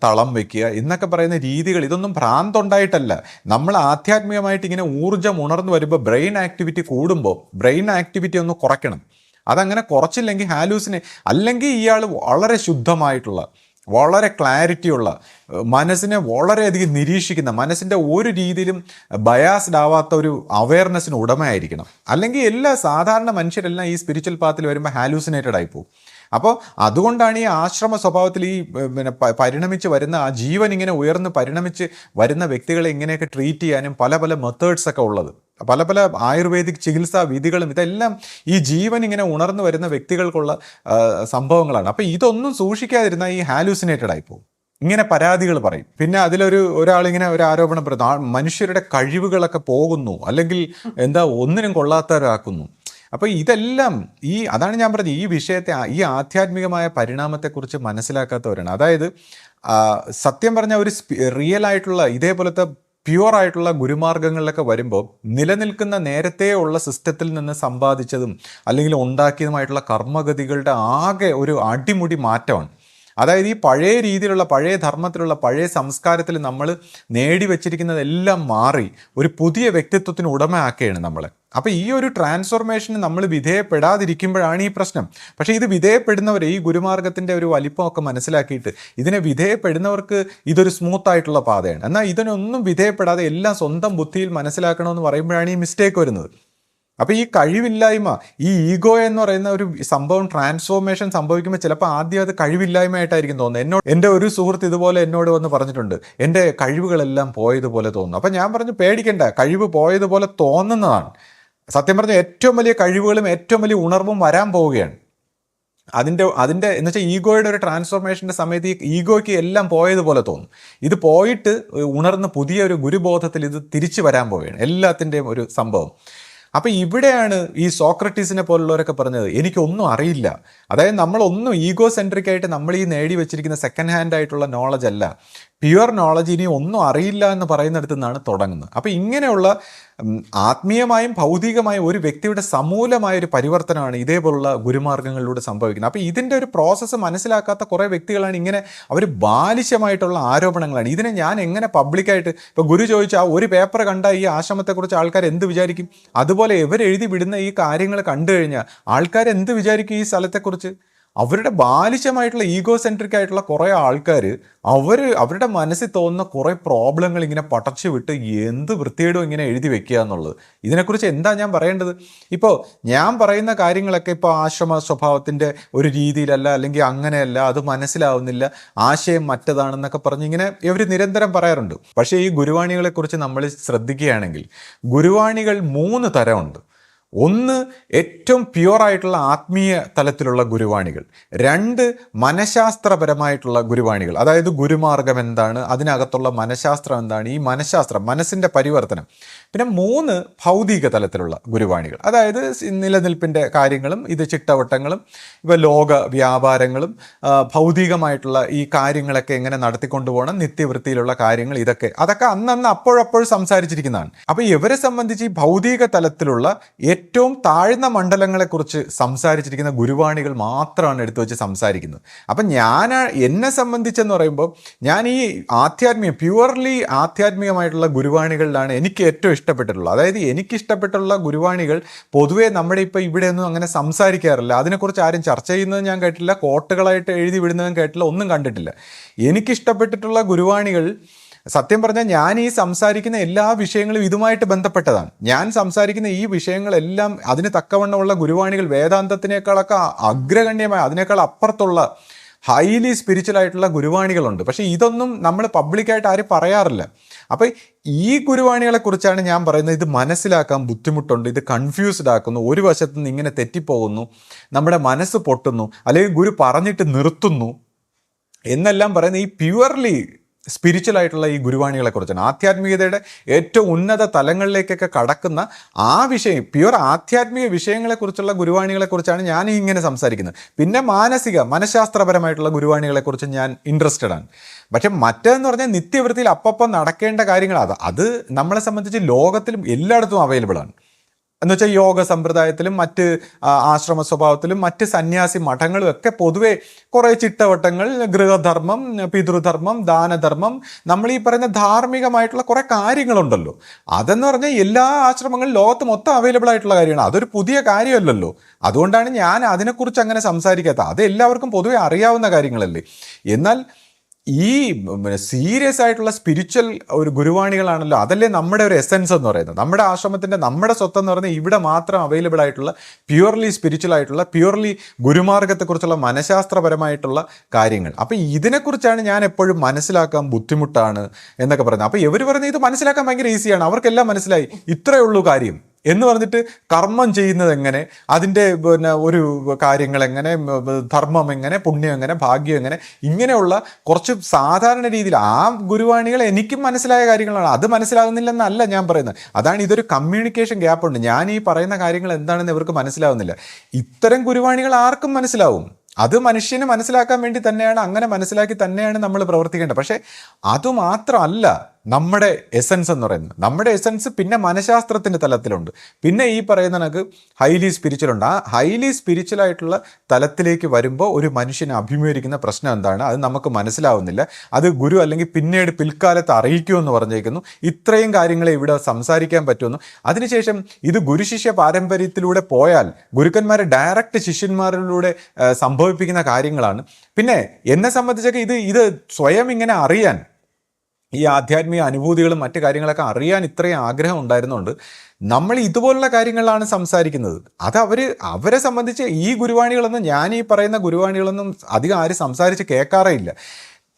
തളം വയ്ക്കുക എന്നൊക്കെ പറയുന്ന രീതികൾ, ഇതൊന്നും ഭ്രാന്തുണ്ടായിട്ടല്ല. നമ്മൾ ആധ്യാത്മികമായിട്ട് ഇങ്ങനെ ഊർജ്ജം ഉണർന്നു വരുമ്പോൾ ബ്രെയിൻ ആക്ടിവിറ്റി കൂടുമ്പോൾ ബ്രെയിൻ ആക്ടിവിറ്റി ഒന്ന് കുറയ്ക്കണം. അതങ്ങനെ കുറച്ചില്ലെങ്കിൽ ഹാലൂസിനെ, അല്ലെങ്കിൽ ഇയാൾ വളരെ ശുദ്ധമായിട്ടുള്ള വളരെ ക്ലാരിറ്റിയുള്ള മനസ്സിനെ വളരെയധികം നിരീക്ഷിക്കുന്ന, മനസ്സിൻ്റെ ഒരു രീതിയിലും ബയാസ്ഡ് ആവാത്ത ഒരു അവയർനെസ്സിന് ഉടമയായിരിക്കണം. അല്ലെങ്കിൽ എല്ലാ സാധാരണ മനുഷ്യരെല്ലാം ഈ സ്പിരിച്വൽ പാത്തിൽ വരുമ്പോൾ ഹാലൂസിനേറ്റഡ് ആയിപ്പോവും. അപ്പോൾ അതുകൊണ്ടാണ് ഈ ആശ്രമ സ്വഭാവത്തിൽ ഈ പരിണമിച്ച് വരുന്ന ആ ജീവൻ ഇങ്ങനെ ഉയർന്ന് പരിണമിച്ച് വരുന്ന വ്യക്തികളെ ഇങ്ങനെയൊക്കെ ട്രീറ്റ് ചെയ്യാനും പല പല മെത്തേഡ്സൊക്കെ ഉള്ളത്. പല പല ആയുർവേദിക് ചികിത്സാ വിധികളും ഇതെല്ലാം ഈ ജീവൻ ഇങ്ങനെ ഉണർന്നു വരുന്ന വ്യക്തികൾക്കുള്ള സംഭവങ്ങളാണ്. അപ്പോൾ ഇതൊന്നും സൂക്ഷിക്കാതിരുന്നാൽ ഈ ഹാലൂസിനേറ്റഡ് ആയിപ്പോകും, ഇങ്ങനെ പരാതികൾ പറയും. പിന്നെ ഒരാളിങ്ങനെ ഒരു ആരോപണം പറയുന്നു, മനുഷ്യരുടെ കഴിവുകളൊക്കെ പോകുന്നു, അല്ലെങ്കിൽ ഒന്നിനും കൊള്ളാത്തവരാക്കുന്നു. അപ്പോൾ ഇതെല്ലാം അതാണ് ഞാൻ പറഞ്ഞത്, ഈ വിഷയത്തെ, ഈ ആധ്യാത്മികമായ പരിണാമത്തെക്കുറിച്ച് മനസ്സിലാക്കാത്തവരാണ്. അതായത് സത്യം പറഞ്ഞാൽ ഒരു റിയൽ ആയിട്ടുള്ള ഇതേപോലത്തെ പ്യുവർ ആയിട്ടുള്ള ഗുരുമാർഗങ്ങളിലൊക്കെ വരുമ്പോൾ നിലനിൽക്കുന്ന നേരത്തെ ഉള്ള സിസ്റ്റത്തിൽ നിന്ന് സമ്പാദിച്ചതും അല്ലെങ്കിൽ ഉണ്ടാക്കിയതുമായിട്ടുള്ള കർമ്മഗതികളുടെ ആകെ ഒരു അടിമുടി മാറ്റമാണ്. അതായത് ഈ പഴയ രീതിയിലുള്ള, പഴയ ധർമ്മത്തിലുള്ള, പഴയ സംസ്കാരത്തിൽ നമ്മൾ നേടിവെച്ചിരിക്കുന്നതെല്ലാം മാറി ഒരു പുതിയ വ്യക്തിത്വത്തിന് ഉടമയാക്കുകയാണ് നമ്മളെ. അപ്പോൾ ഈ ഒരു ട്രാൻസ്ഫോർമേഷന് നമ്മൾ വിധേയപ്പെടാതിരിക്കുമ്പോഴാണ് ഈ പ്രശ്നം. പക്ഷേ ഇത് വിധേയപ്പെടുന്നവർ, ഈ ഗുരുമാർഗത്തിൻ്റെ ഒരു വലിപ്പമൊക്കെ മനസ്സിലാക്കിയിട്ട് ഇതിനെ വിധേയപ്പെടുന്നവർക്ക് ഇതൊരു സ്മൂത്ത് ആയിട്ടുള്ള പാതയാണ്. എന്നാൽ ഇതിനൊന്നും വിധേയപ്പെടാതെ എല്ലാം സ്വന്തം ബുദ്ധിയിൽ മനസ്സിലാക്കണമെന്ന് പറയുമ്പോഴാണ് ഈ മിസ്റ്റേക്ക് വരുന്നത്. അപ്പോൾ ഈ കഴിവില്ലായ്മ, ഈ ഈഗോ എന്ന് പറയുന്ന ഒരു സംഭവം ട്രാൻസ്ഫോർമേഷൻ സംഭവിക്കുമ്പോൾ ചിലപ്പോൾ ആദ്യം അത് കഴിവില്ലായ്മയായിട്ടായിരിക്കും തോന്നുന്നത്. എൻ്റെ ഒരു സുഹൃത്ത് ഇതുപോലെ എന്നോട് വന്ന് പറഞ്ഞിട്ടുണ്ട്, എൻ്റെ കഴിവുകളെല്ലാം പോയതുപോലെ തോന്നുന്നു. അപ്പം ഞാൻ പറഞ്ഞു, പേടിക്കണ്ട, കഴിവ് പോയതുപോലെ തോന്നുന്നതാണ്. സത്യം പറഞ്ഞാൽ ഏറ്റവും വലിയ കഴിവുകളും ഏറ്റവും വലിയ ഉണർവും വരാൻ പോവുകയാണ്. അതിൻ്റെ എന്ന് വെച്ചാൽ ഈഗോയുടെ ഒരു ട്രാൻസ്ഫോർമേഷൻ്റെ സമയത്ത് ഈ ഈഗോയ്ക്ക് എല്ലാം പോയതുപോലെ തോന്നും. ഇത് പോയിട്ട് ഉണർന്ന് പുതിയൊരു ഗുരുബോധത്തിൽ ഇത് തിരിച്ചു വരാൻ പോവുകയാണ്, എല്ലാത്തിൻ്റെയും ഒരു സംഭവം. അപ്പം ഇവിടെയാണ് ഈ സോക്രട്ടീസിനെ പോലുള്ളവരൊക്കെ പറഞ്ഞത്, എനിക്കൊന്നും അറിയില്ല. അതായത് നമ്മളൊന്നും ഈഗോ സെൻട്രിക് ആയിട്ട് നമ്മൾ ഈ നേടി വെച്ചിരിക്കുന്ന സെക്കൻഡ് ഹാൻഡ് ആയിട്ടുള്ള നോളജ് അല്ല, പ്യുവർ നോളജ് ഇനി ഒന്നും അറിയില്ല എന്ന് പറയുന്നിടത്തു നിന്നാണ് തുടങ്ങുന്നത്. അപ്പം ഇങ്ങനെയുള്ള ആത്മീയമായും ഭൗതികമായും ഒരു വ്യക്തിയുടെ സമൂലമായൊരു പരിവർത്തനമാണ് ഇതേപോലുള്ള ഗുരുമാർഗങ്ങളിലൂടെ സംഭവിക്കുന്നത്. അപ്പോൾ ഇതിൻ്റെ ഒരു പ്രോസസ്സ് മനസ്സിലാക്കാത്ത കുറേ വ്യക്തികളാണ് ഇങ്ങനെ, അവർ ബാലിശമായിട്ടുള്ള ആരോപണങ്ങളാണ്. ഇതിനെ ഞാൻ എങ്ങനെ പബ്ലിക്കായിട്ട്, ഇപ്പോൾ ഗുരു ചോദിച്ചാൽ ഒരു പേപ്പർ കണ്ടാൽ ഈ ആശ്രമത്തെക്കുറിച്ച് ആൾക്കാർ എന്ത് വിചാരിക്കും, അതുപോലെ ഇവരെഴുതി വിടുന്ന ഈ കാര്യങ്ങൾ കണ്ടു കഴിഞ്ഞാൽ ആൾക്കാർ എന്ത് വിചാരിക്കും ഈ സ്ഥലത്തെക്കുറിച്ച്? അവരുടെ ബാലിശമായിട്ടുള്ള ഈഗോ സെൻട്രിക് ആയിട്ടുള്ള കുറേ ആൾക്കാർ അവരുടെ മനസ്സിൽ തോന്നുന്ന കുറേ പ്രോബ്ലങ്ങൾ ഇങ്ങനെ പടച്ചു വിട്ട് എന്ത് വൃത്തിയേടും ഇങ്ങനെ എഴുതി വെക്കുക എന്നുള്ളത്. ഇതിനെക്കുറിച്ച് എന്താ ഞാൻ പറയേണ്ടത്? ഇപ്പോൾ ഞാൻ പറയുന്ന കാര്യങ്ങളൊക്കെ ഇപ്പോൾ ആശ്രമ സ്വഭാവത്തിൻ്റെ ഒരു രീതിയിലല്ല, അല്ലെങ്കിൽ അങ്ങനെയല്ല, അത് മനസ്സിലാവുന്നില്ല, ആശയം മറ്റതാണെന്നൊക്കെ പറഞ്ഞ് ഇങ്ങനെ ഇവർ നിരന്തരം പറയാറുണ്ട്. പക്ഷേ ഈ ഗുരുവാണികളെക്കുറിച്ച് നമ്മൾ ശ്രദ്ധിക്കുകയാണെങ്കിൽ ഗുരുവാണികൾ 3 തരമുണ്ട്. ഒന്ന്, ഏറ്റവും പ്യുവറായിട്ടുള്ള ആത്മീയ തലത്തിലുള്ള ഗുരുവാണികൾ. 2, മനഃശാസ്ത്രപരമായിട്ടുള്ള ഗുരുവാണികൾ. അതായത് ഗുരുമാർഗം എന്താണ്, അതിനകത്തുള്ള മനഃശാസ്ത്രം എന്താണ്, ഈ മനഃശാസ്ത്രം, മനസ്സിൻ്റെ പരിവർത്തനം. പിന്നെ 3, ഭൗതിക തലത്തിലുള്ള ഗുരുവാണികൾ. അതായത് നിലനിൽപ്പിൻ്റെ കാര്യങ്ങളും ഇത് ചിട്ടവട്ടങ്ങളും ഇപ്പോൾ ലോക വ്യാപാരങ്ങളും ഭൗതികമായിട്ടുള്ള ഈ കാര്യങ്ങളൊക്കെ എങ്ങനെ നടത്തിക്കൊണ്ടു പോകണം, നിത്യവൃത്തിയിലുള്ള കാര്യങ്ങൾ, അതൊക്കെ അന്നന്ന് അപ്പോഴപ്പോൾ സംസാരിച്ചിരിക്കുന്നതാണ്. അപ്പോൾ ഇവരെ സംബന്ധിച്ച് ഈ ഭൗതിക തലത്തിലുള്ള ഏറ്റവും താഴ്ന്ന മണ്ഡലങ്ങളെക്കുറിച്ച് സംസാരിച്ചിരിക്കുന്ന ഗുരുവാണികൾ മാത്രമാണ് എടുത്തു വെച്ച് സംസാരിക്കുന്നത്. അപ്പം എന്നെ സംബന്ധിച്ചെന്ന് പറയുമ്പോൾ ഞാൻ ഈ പ്യുവർലി ആധ്യാത്മികമായിട്ടുള്ള ഗുരുവാണികളിലാണ് എനിക്ക് ഏറ്റവും ഇഷ്ടപ്പെട്ടിട്ടുള്ളത്. അതായത് എനിക്കിഷ്ടപ്പെട്ടുള്ള ഗുരുവാണികൾ പൊതുവേ നമ്മുടെ ഇപ്പോൾ ഇവിടെയൊന്നും അങ്ങനെ സംസാരിക്കാറില്ല, അതിനെക്കുറിച്ച് ആരും ചർച്ച ചെയ്യുന്നത് ഞാൻ കേട്ടില്ല, കോട്ടുകളായിട്ട് എഴുതി വിടുന്നതും കേട്ടില്ല, ഒന്നും കണ്ടിട്ടില്ല. എനിക്കിഷ്ടപ്പെട്ടിട്ടുള്ള ഗുരുവാണികൾ സത്യം പറഞ്ഞാൽ ഞാൻ ഈ സംസാരിക്കുന്ന എല്ലാ വിഷയങ്ങളും ഇതുമായിട്ട് ബന്ധപ്പെട്ടതാണ്. ഞാൻ സംസാരിക്കുന്ന ഈ വിഷയങ്ങളെല്ലാം അതിന് തക്കവണ്ണമുള്ള ഗുരുവാണികൾ വേദാന്തത്തിനേക്കാളൊക്കെ അഗ്രഗണ്യമായ, അതിനേക്കാൾ അപ്പുറത്തുള്ള ഹൈലി സ്പിരിച്വൽ ആയിട്ടുള്ള ഗുരുവാണികളുണ്ട്. പക്ഷേ ഇതൊന്നും നമ്മൾ പബ്ലിക്കായിട്ട് ആരും പറയാറില്ല. അപ്പോൾ ഈ ഗുരുവാണികളെക്കുറിച്ചാണ് ഞാൻ പറയുന്നത്. ഇത് മനസ്സിലാക്കാൻ ബുദ്ധിമുട്ടുണ്ട്, ഇത് കൺഫ്യൂസ്ഡ് ആക്കുന്നു, ഒരു വശത്ത് നിന്ന് ഇങ്ങനെ തെറ്റിപ്പോകുന്നു, നമ്മുടെ മനസ്സ് പൊട്ടുന്നു, അല്ലെങ്കിൽ ഗുരു പറഞ്ഞിട്ട് നിർത്തുന്നു എന്നെല്ലാം പറയുന്നത് ഈ പ്യുവർലി സ്പിരിച്വൽ ആയിട്ടുള്ള ഈ ഗുരുവാണികളെക്കുറിച്ചാണ്. ആധ്യാത്മികതയുടെ ഏറ്റവും ഉന്നത തലങ്ങളിലേക്കൊക്കെ കടക്കുന്ന ആ വിഷയം, പ്യുവർ ആധ്യാത്മിക വിഷയങ്ങളെക്കുറിച്ചുള്ള ഗുരുവാണികളെക്കുറിച്ചാണ് ഞാൻ ഇങ്ങനെ സംസാരിക്കുന്നത്. പിന്നെ മനഃശാസ്ത്രപരമായിട്ടുള്ള ഗുരുവാണികളെക്കുറിച്ച് ഞാൻ ഇൻട്രസ്റ്റഡ് ആണ്. പക്ഷെ മറ്റേതെന്ന് പറഞ്ഞാൽ നിത്യവൃത്തിയിൽ അപ്പം നടക്കേണ്ട കാര്യങ്ങൾ, അത് നമ്മളെ സംബന്ധിച്ച് ലോകത്തിലും എല്ലായിടത്തും അവൈലബിൾ ആണ്. എന്ന് വെച്ചാൽ യോഗ സമ്പ്രദായത്തിലും മറ്റ് ആശ്രമ സ്വഭാവത്തിലും മറ്റ് സന്യാസി മഠങ്ങളും ഒക്കെ പൊതുവെ കുറേ ചിട്ടവട്ടങ്ങൾ, ഗൃഹധർമ്മം, പിതൃധർമ്മം, ദാനധർമ്മം, നമ്മൾ ഈ പറയുന്ന ധാർമ്മികമായിട്ടുള്ള കുറേ കാര്യങ്ങളുണ്ടല്ലോ. അതെന്ന് പറഞ്ഞാൽ എല്ലാ ആശ്രമങ്ങളിലും ലോകത്ത് മൊത്തം അവൈലബിൾ ആയിട്ടുള്ള കാര്യമാണ്. അതൊരു പുതിയ കാര്യമല്ലല്ലോ. അതുകൊണ്ടാണ് ഞാൻ അതിനെക്കുറിച്ച് അങ്ങനെ സംസാരിക്കാത്തത്. അത് എല്ലാവർക്കും പൊതുവെ അറിയാവുന്ന കാര്യങ്ങളല്ലേ. എന്നാൽ ഈ സീരിയസ് ആയിട്ടുള്ള സ്പിരിച്വൽ ഒരു ഗുരുവാണികളാണല്ലോ, അതല്ലേ നമ്മുടെ ഒരു എസെൻസ് എന്ന് പറയുന്നത്. നമ്മുടെ ആശ്രമത്തിൻ്റെ നമ്മുടെ സ്വത്തെന്ന് പറയുന്നത് ഇവിടെ മാത്രം അവൈലബിൾ ആയിട്ടുള്ള പ്യുവർലി സ്പിരിച്വൽ ആയിട്ടുള്ള പ്യുവർലി ഗുരുമാർഗത്തെക്കുറിച്ചുള്ള മനഃശാസ്ത്രപരമായിട്ടുള്ള കാര്യങ്ങൾ. അപ്പോൾ ഇതിനെക്കുറിച്ചാണ് ഞാൻ എപ്പോഴും മനസ്സിലാക്കാൻ ബുദ്ധിമുട്ടാണ് എന്നൊക്കെ പറയുന്നത്. അപ്പോൾ ഇവർ പറയുന്നത് ഇത് മനസ്സിലാക്കാൻ ഭയങ്കര ഈസിയാണ്, അവർക്കെല്ലാം മനസ്സിലായി, ഇത്രയേ ഉള്ളൂ കാര്യം എന്ന് പറഞ്ഞിട്ട് കർമ്മം ചെയ്യുന്നത് എങ്ങനെ, അതിൻ്റെ ഒരു കാര്യങ്ങൾ എങ്ങനെ, ധർമ്മം എങ്ങനെ, പുണ്യം എങ്ങനെ, ഭാഗ്യം എങ്ങനെ, ഇങ്ങനെയുള്ള കുറച്ച് സാധാരണ രീതിയിൽ ആ ഗുരുവാണികൾ എനിക്കും മനസ്സിലായ കാര്യങ്ങളാണ്. അത് മനസ്സിലാകുന്നില്ലെന്നല്ല ഞാൻ പറയുന്നത്. അതാണ് ഇതൊരു കമ്മ്യൂണിക്കേഷൻ ഗ്യാപ്പ് ഉണ്ട്. ഞാൻ ഈ പറയുന്ന കാര്യങ്ങൾ എന്താണെന്ന് ഇവർക്ക് മനസ്സിലാവുന്നില്ല. ഇത്തരം ഗുരുവാണികൾ ആർക്കും മനസ്സിലാവും. അത് മനുഷ്യന് മനസ്സിലാക്കാൻ വേണ്ടി തന്നെയാണ്, അങ്ങനെ മനസ്സിലാക്കി തന്നെയാണ് നമ്മൾ പ്രവർത്തിക്കേണ്ടത്. പക്ഷേ അതുമാത്രമല്ല നമ്മുടെ എസൻസ് എന്ന് പറയുന്നത്. നമ്മുടെ എസൻസ് പിന്നെ മനഃശാസ്ത്രത്തിൻ്റെ തലത്തിലുണ്ട്, പിന്നെ ഈ പറയുന്ന കണക്ക് ഹൈലി സ്പിരിച്വൽ ഉണ്ട്. ആ ഹൈലി സ്പിരിച്വൽ ആയിട്ടുള്ള തലത്തിലേക്ക് വരുമ്പോൾ ഒരു മനുഷ്യനെ അഭിമുഖീകരിക്കുന്ന പ്രശ്നം എന്താണ്, അത് നമുക്ക് മനസ്സിലാവുന്നില്ല. അത് ഗുരു അല്ലെങ്കിൽ പിന്നീട് പിൽക്കാലത്ത് അറിയിക്കുമെന്ന് പറഞ്ഞേക്കുന്നു. ഇത്രയും കാര്യങ്ങളെ ഇവിടെ സംസാരിക്കാൻ പറ്റുമെന്ന്. അതിനുശേഷം ഇത് ഗുരുശിഷ്യ പാരമ്പര്യത്തിലൂടെ പോയാൽ ഗുരുക്കന്മാരെ ഡയറക്റ്റ് ശിഷ്യന്മാരിലൂടെ സംഭവിപ്പിക്കുന്ന കാര്യങ്ങളാണ്. പിന്നെ എന്നെ സംബന്ധിച്ചൊക്കെ ഇത് സ്വയം ഇങ്ങനെ അറിയാൻ, ഈ ആധ്യാത്മിക അനുഭൂതികളും മറ്റു കാര്യങ്ങളൊക്കെ അറിയാൻ ഇത്രയും ആഗ്രഹം ഉണ്ടായിരുന്നുകൊണ്ട് നമ്മൾ ഇതുപോലുള്ള കാര്യങ്ങളാണ് സംസാരിക്കുന്നത്. അത് അവരെ സംബന്ധിച്ച് ഈ ഗുരുവാണികളൊന്നും, ഞാൻ ഈ പറയുന്ന ഗുരുവാണികളൊന്നും അധികം ആരും സംസാരിച്ച് കേൾക്കാറേ ഇല്ല.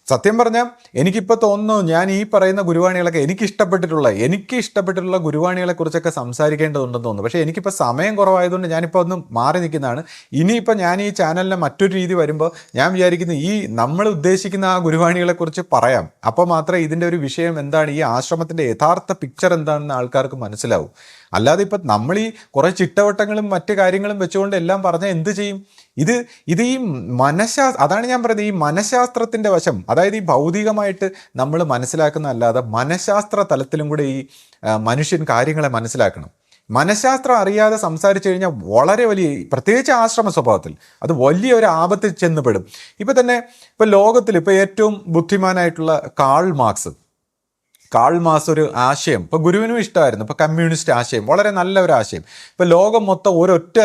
സത്യം പറഞ്ഞാൽ എനിക്കിപ്പോൾ തോന്നുന്നു, ഞാൻ ഈ പറയുന്ന ഗുരുവാണികളൊക്കെ എനിക്ക് ഇഷ്ടപ്പെട്ടിട്ടുള്ള ഗുരുവാണികളെക്കുറിച്ചൊക്കെ സംസാരിക്കേണ്ടതുണ്ടെന്ന് തോന്നുന്നു. പക്ഷേ എനിക്കിപ്പോൾ സമയം കുറവായതുകൊണ്ട് ഞാനിപ്പോൾ ഒന്ന് മാറി നിൽക്കുന്നതാണ്. ഇനിയിപ്പോൾ ഞാൻ ഈ ചാനലിനെ മറ്റൊരു രീതി വരുമ്പോൾ ഞാൻ വിചാരിക്കുന്നു ഈ നമ്മൾ ഉദ്ദേശിക്കുന്ന ആ ഗുരുവാണികളെക്കുറിച്ച് പറയാം. അപ്പോൾ മാത്രമേ ഇതിൻ്റെ ഒരു വിഷയം എന്താണ്, ഈ ആശ്രമത്തിൻ്റെ യഥാർത്ഥ പിക്ചർ എന്താണെന്ന് ആൾക്കാർക്ക് മനസ്സിലാവും. അല്ലാതെ ഇപ്പം നമ്മൾ ഈ കുറേ ചിട്ടവട്ടങ്ങളും മറ്റു കാര്യങ്ങളും വെച്ചുകൊണ്ട് എല്ലാം പറഞ്ഞാൽ എന്ത് ചെയ്യും? ഇത് ഈ അതാണ് ഞാൻ പറയുന്നത്, ഈ മനഃശാസ്ത്രത്തിൻ്റെ വശം, അതായത് ഈ ഭൗതികമായിട്ട് നമ്മൾ മനസ്സിലാക്കുന്നതല്ലാതെ മനഃശാസ്ത്ര തലത്തിലും കൂടെ ഈ മനുഷ്യൻ കാര്യങ്ങളെ മനസ്സിലാക്കണം. മനഃശാസ്ത്രം അറിയാതെ സംസാരിച്ചു കഴിഞ്ഞാൽ വളരെ വലിയ, പ്രത്യേകിച്ച് ആശ്രമ സ്വഭാവത്തിൽ അത് വലിയൊരു ആപത്തിൽ ചെന്നുപെടും. ഇപ്പം ലോകത്തിൽ ഇപ്പോൾ ഏറ്റവും ബുദ്ധിമാനായിട്ടുള്ള കാൾ മാർക്സ് ഒരു ആശയം ഇപ്പോൾ ഗുരുവിനും ഇഷ്ടമായിരുന്നു. ഇപ്പോൾ കമ്മ്യൂണിസ്റ്റ് ആശയം വളരെ നല്ല ഒരു ആശയം. ഇപ്പോൾ ലോകം മൊത്തം ഒരൊറ്റ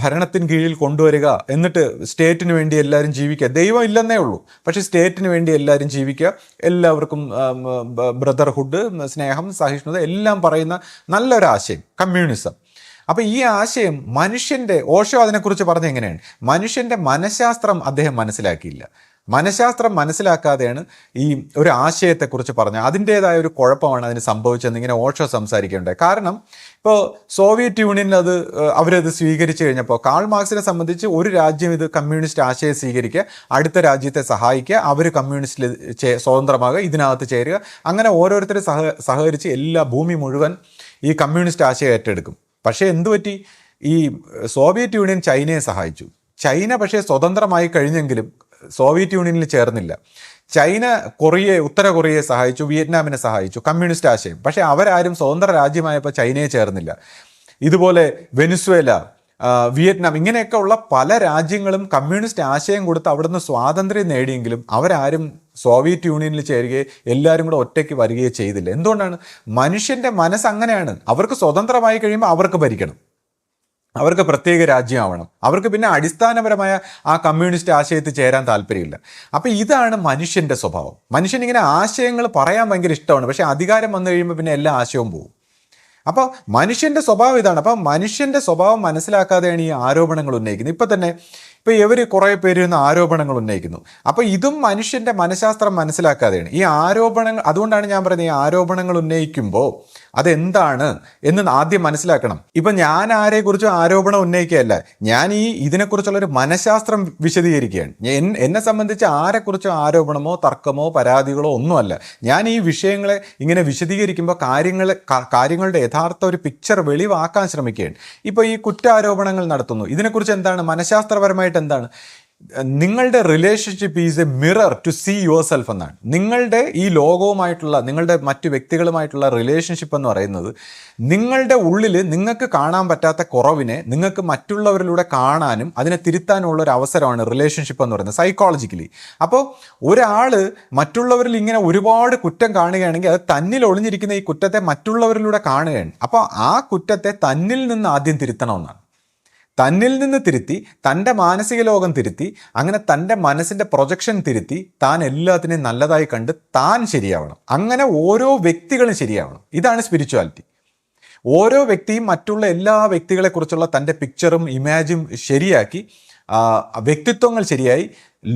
ഭരണത്തിന് കീഴിൽ കൊണ്ടുവരിക, എന്നിട്ട് സ്റ്റേറ്റിന് വേണ്ടി എല്ലാവരും ജീവിക്കുക. ദൈവം ഇല്ലെന്നേ ഉള്ളൂ, പക്ഷേ സ്റ്റേറ്റിന് വേണ്ടി എല്ലാവരും ജീവിക്കുക, എല്ലാവർക്കും ബ്രദർഹുഡ്, സ്നേഹം, സഹിഷ്ണുത എല്ലാം പറയുന്ന നല്ലൊരാശയം കമ്മ്യൂണിസം. അപ്പോൾ ഈ ആശയം ഓഷോ അതിനെക്കുറിച്ച് പറഞ്ഞ എങ്ങനെയാണ്, മനുഷ്യൻ്റെ മനഃശാസ്ത്രം അദ്ദേഹം മനസ്സിലാക്കിയില്ല. മനഃശാസ്ത്രം മനസ്സിലാക്കാതെയാണ് ഈ ഒരു ആശയത്തെക്കുറിച്ച് പറഞ്ഞത്. അതിൻ്റേതായ ഒരു കുഴപ്പമാണ് അതിന് സംഭവിച്ചതെന്ന് ഇങ്ങനെ ഓഷോ സംസാരിക്കേണ്ടത്. കാരണം ഇപ്പോൾ സോവിയറ്റ് യൂണിയനിൽ അവരത് സ്വീകരിച്ചു കഴിഞ്ഞപ്പോൾ കാൾ മാർക്സിനെ സംബന്ധിച്ച് ഒരു രാജ്യം ഇത് കമ്മ്യൂണിസ്റ്റ് ആശയം സ്വീകരിക്കുക, അടുത്ത രാജ്യത്തെ സഹായിക്കുക, അവർ കമ്മ്യൂണിസ്റ്റിൽ സ്വതന്ത്രമാകുക, ഇതിനകത്ത് ചേരുക, അങ്ങനെ ഓരോരുത്തർ സഹകരിച്ച് എല്ലാ ഭൂമി മുഴുവൻ ഈ കമ്മ്യൂണിസ്റ്റ് ആശയം ഏറ്റെടുക്കും. പക്ഷേ എന്തുപറ്റി, ഈ സോവിയറ്റ് യൂണിയൻ ചൈനയെ സഹായിച്ചു. ചൈന പക്ഷേ സ്വതന്ത്രമായി കഴിഞ്ഞെങ്കിലും സോവിയറ്റ് യൂണിയനിൽ ചേർന്നില്ല. ചൈന ഉത്തര കൊറിയയെ സഹായിച്ചു, വിയറ്റ്നാമിനെ സഹായിച്ചു, കമ്മ്യൂണിസ്റ്റ് ആശയം. പക്ഷേ അവരാരും സ്വതന്ത്ര രാജ്യമായപ്പോൾ ചൈനയെ ചേർന്നില്ല. ഇതുപോലെ വെനിസ്വേല, വിയറ്റ്നാം, ഇങ്ങനെയൊക്കെ ഉള്ള പല രാജ്യങ്ങളും കമ്മ്യൂണിസ്റ്റ് ആശയം കൊടുത്ത് അവിടുന്ന് സ്വാതന്ത്ര്യം നേടിയെങ്കിലും അവരാരും സോവിയറ്റ് യൂണിയനിൽ ചേരുകയോ എല്ലാവരും കൂടെ ഒറ്റയ്ക്ക് വരികയോ ചെയ്തില്ല. എന്തുകൊണ്ടാണ്? മനുഷ്യൻ്റെ മനസ്സ് അങ്ങനെയാണ്. അവർക്ക് സ്വതന്ത്രമായി കഴിയുമ്പോൾ അവർക്ക് ഭരിക്കണം, അവർക്ക് പ്രത്യേക രാജ്യമാവണം, അവർക്ക് പിന്നെ അടിസ്ഥാനപരമായ ആ കമ്മ്യൂണിസ്റ്റ് ആശയത്തിൽ ചേരാൻ താല്പര്യമില്ല. അപ്പോൾ ഇതാണ് മനുഷ്യൻ്റെ സ്വഭാവം. മനുഷ്യനിങ്ങനെ ആശയങ്ങൾ പറയാൻ ഭയങ്കര ഇഷ്ടമാണ്, പക്ഷേ അധികാരം വന്നു കഴിയുമ്പോൾ പിന്നെ എല്ലാ ആശയവും പോകും. അപ്പോൾ മനുഷ്യൻ്റെ സ്വഭാവം ഇതാണ്. അപ്പോൾ മനുഷ്യൻ്റെ സ്വഭാവം മനസ്സിലാക്കാതെയാണ് ഈ ആരോപണങ്ങൾ ഉന്നയിക്കുന്നത്. ഇപ്പോൾ ഇവർ കുറേ പേര് ആരോപണങ്ങൾ ഉന്നയിക്കുന്നു. അപ്പോൾ ഇതും മനുഷ്യൻ്റെ മനഃശാസ്ത്രം മനസ്സിലാക്കാതെയാണ് ഈ ആരോപണങ്ങൾ. അതുകൊണ്ടാണ് ഞാൻ പറയുന്നത്, ഈ ആരോപണങ്ങൾ ഉന്നയിക്കുമ്പോൾ അതെന്താണ് എന്ന് ആദ്യം മനസ്സിലാക്കണം. ഇപ്പം ഞാൻ ആരെക്കുറിച്ചും ആരോപണം ഉന്നയിക്കുകയല്ല, ഞാൻ ഇതിനെക്കുറിച്ചുള്ളൊരു മനഃശാസ്ത്രം വിശദീകരിക്കുകയാണ്. എന്നെ സംബന്ധിച്ച് ആരെക്കുറിച്ചും ആരോപണമോ തർക്കമോ പരാതികളോ ഒന്നുമല്ല. ഞാൻ ഈ വിഷയങ്ങളെ ഇങ്ങനെ വിശദീകരിക്കുമ്പോൾ കാര്യങ്ങളുടെ യഥാർത്ഥ ഒരു പിക്ചർ വെളിവാക്കാൻ ശ്രമിക്കുകയാണ്. ഇപ്പോൾ ഈ കുറ്റാരോപണങ്ങൾ നടത്തുന്നു, ഇതിനെക്കുറിച്ച് എന്താണ് മനഃശാസ്ത്രപരമായിട്ട് എന്താണ്? നിങ്ങളുടെ relationship is a mirror to see yourself എന്നാണ്. നിങ്ങളുടെ ഈ ലോകവുമായിട്ടുള്ള, നിങ്ങളുടെ മറ്റു വ്യക്തികളുമായിട്ടുള്ള റിലേഷൻഷിപ്പ് എന്ന് പറയുന്നത് നിങ്ങളുടെ ഉള്ളിൽ നിങ്ങൾക്ക് കാണാൻ പറ്റാത്ത കുറവിനെ നിങ്ങൾക്ക് മറ്റുള്ളവരിലൂടെ കാണാനും അതിനെ തിരുത്താനുള്ള ഒരു അവസരമാണ് റിലേഷൻഷിപ്പ് എന്ന് പറയുന്നത് സൈക്കോളജിക്കലി. അപ്പോൾ ഒരാൾ മറ്റുള്ളവരിൽ ഇങ്ങനെ ഒരുപാട് കുറ്റം കാണുകയാണെങ്കിൽ അത് തന്നിൽ ഒളിഞ്ഞിരിക്കുന്ന ഈ കുറ്റത്തെ മറ്റുള്ളവരിലൂടെ കാണുകയാണ്. അപ്പോൾ ആ കുറ്റത്തെ തന്നിൽ നിന്ന് ആദ്യം തിരുത്തണമെന്നാണ്. തന്നിൽ നിന്ന് തിരുത്തി, തൻ്റെ മാനസിക ലോകം തിരുത്തി, അങ്ങനെ തൻ്റെ മനസ്സിൻ്റെ പ്രൊജക്ഷൻ തിരുത്തി താൻ എല്ലാത്തിനെയും നല്ലതായി കണ്ട് താൻ ശരിയാവണം. അങ്ങനെ ഓരോ വ്യക്തികളും ശരിയാവണം. ഇതാണ് സ്പിരിച്വാലിറ്റി. ഓരോ വ്യക്തിയും മറ്റുള്ള എല്ലാ വ്യക്തികളെക്കുറിച്ചുള്ള തൻ്റെ പിക്ചറും ഇമാജും ശരിയാക്കി വ്യക്തിത്വങ്ങൾ ശരിയായി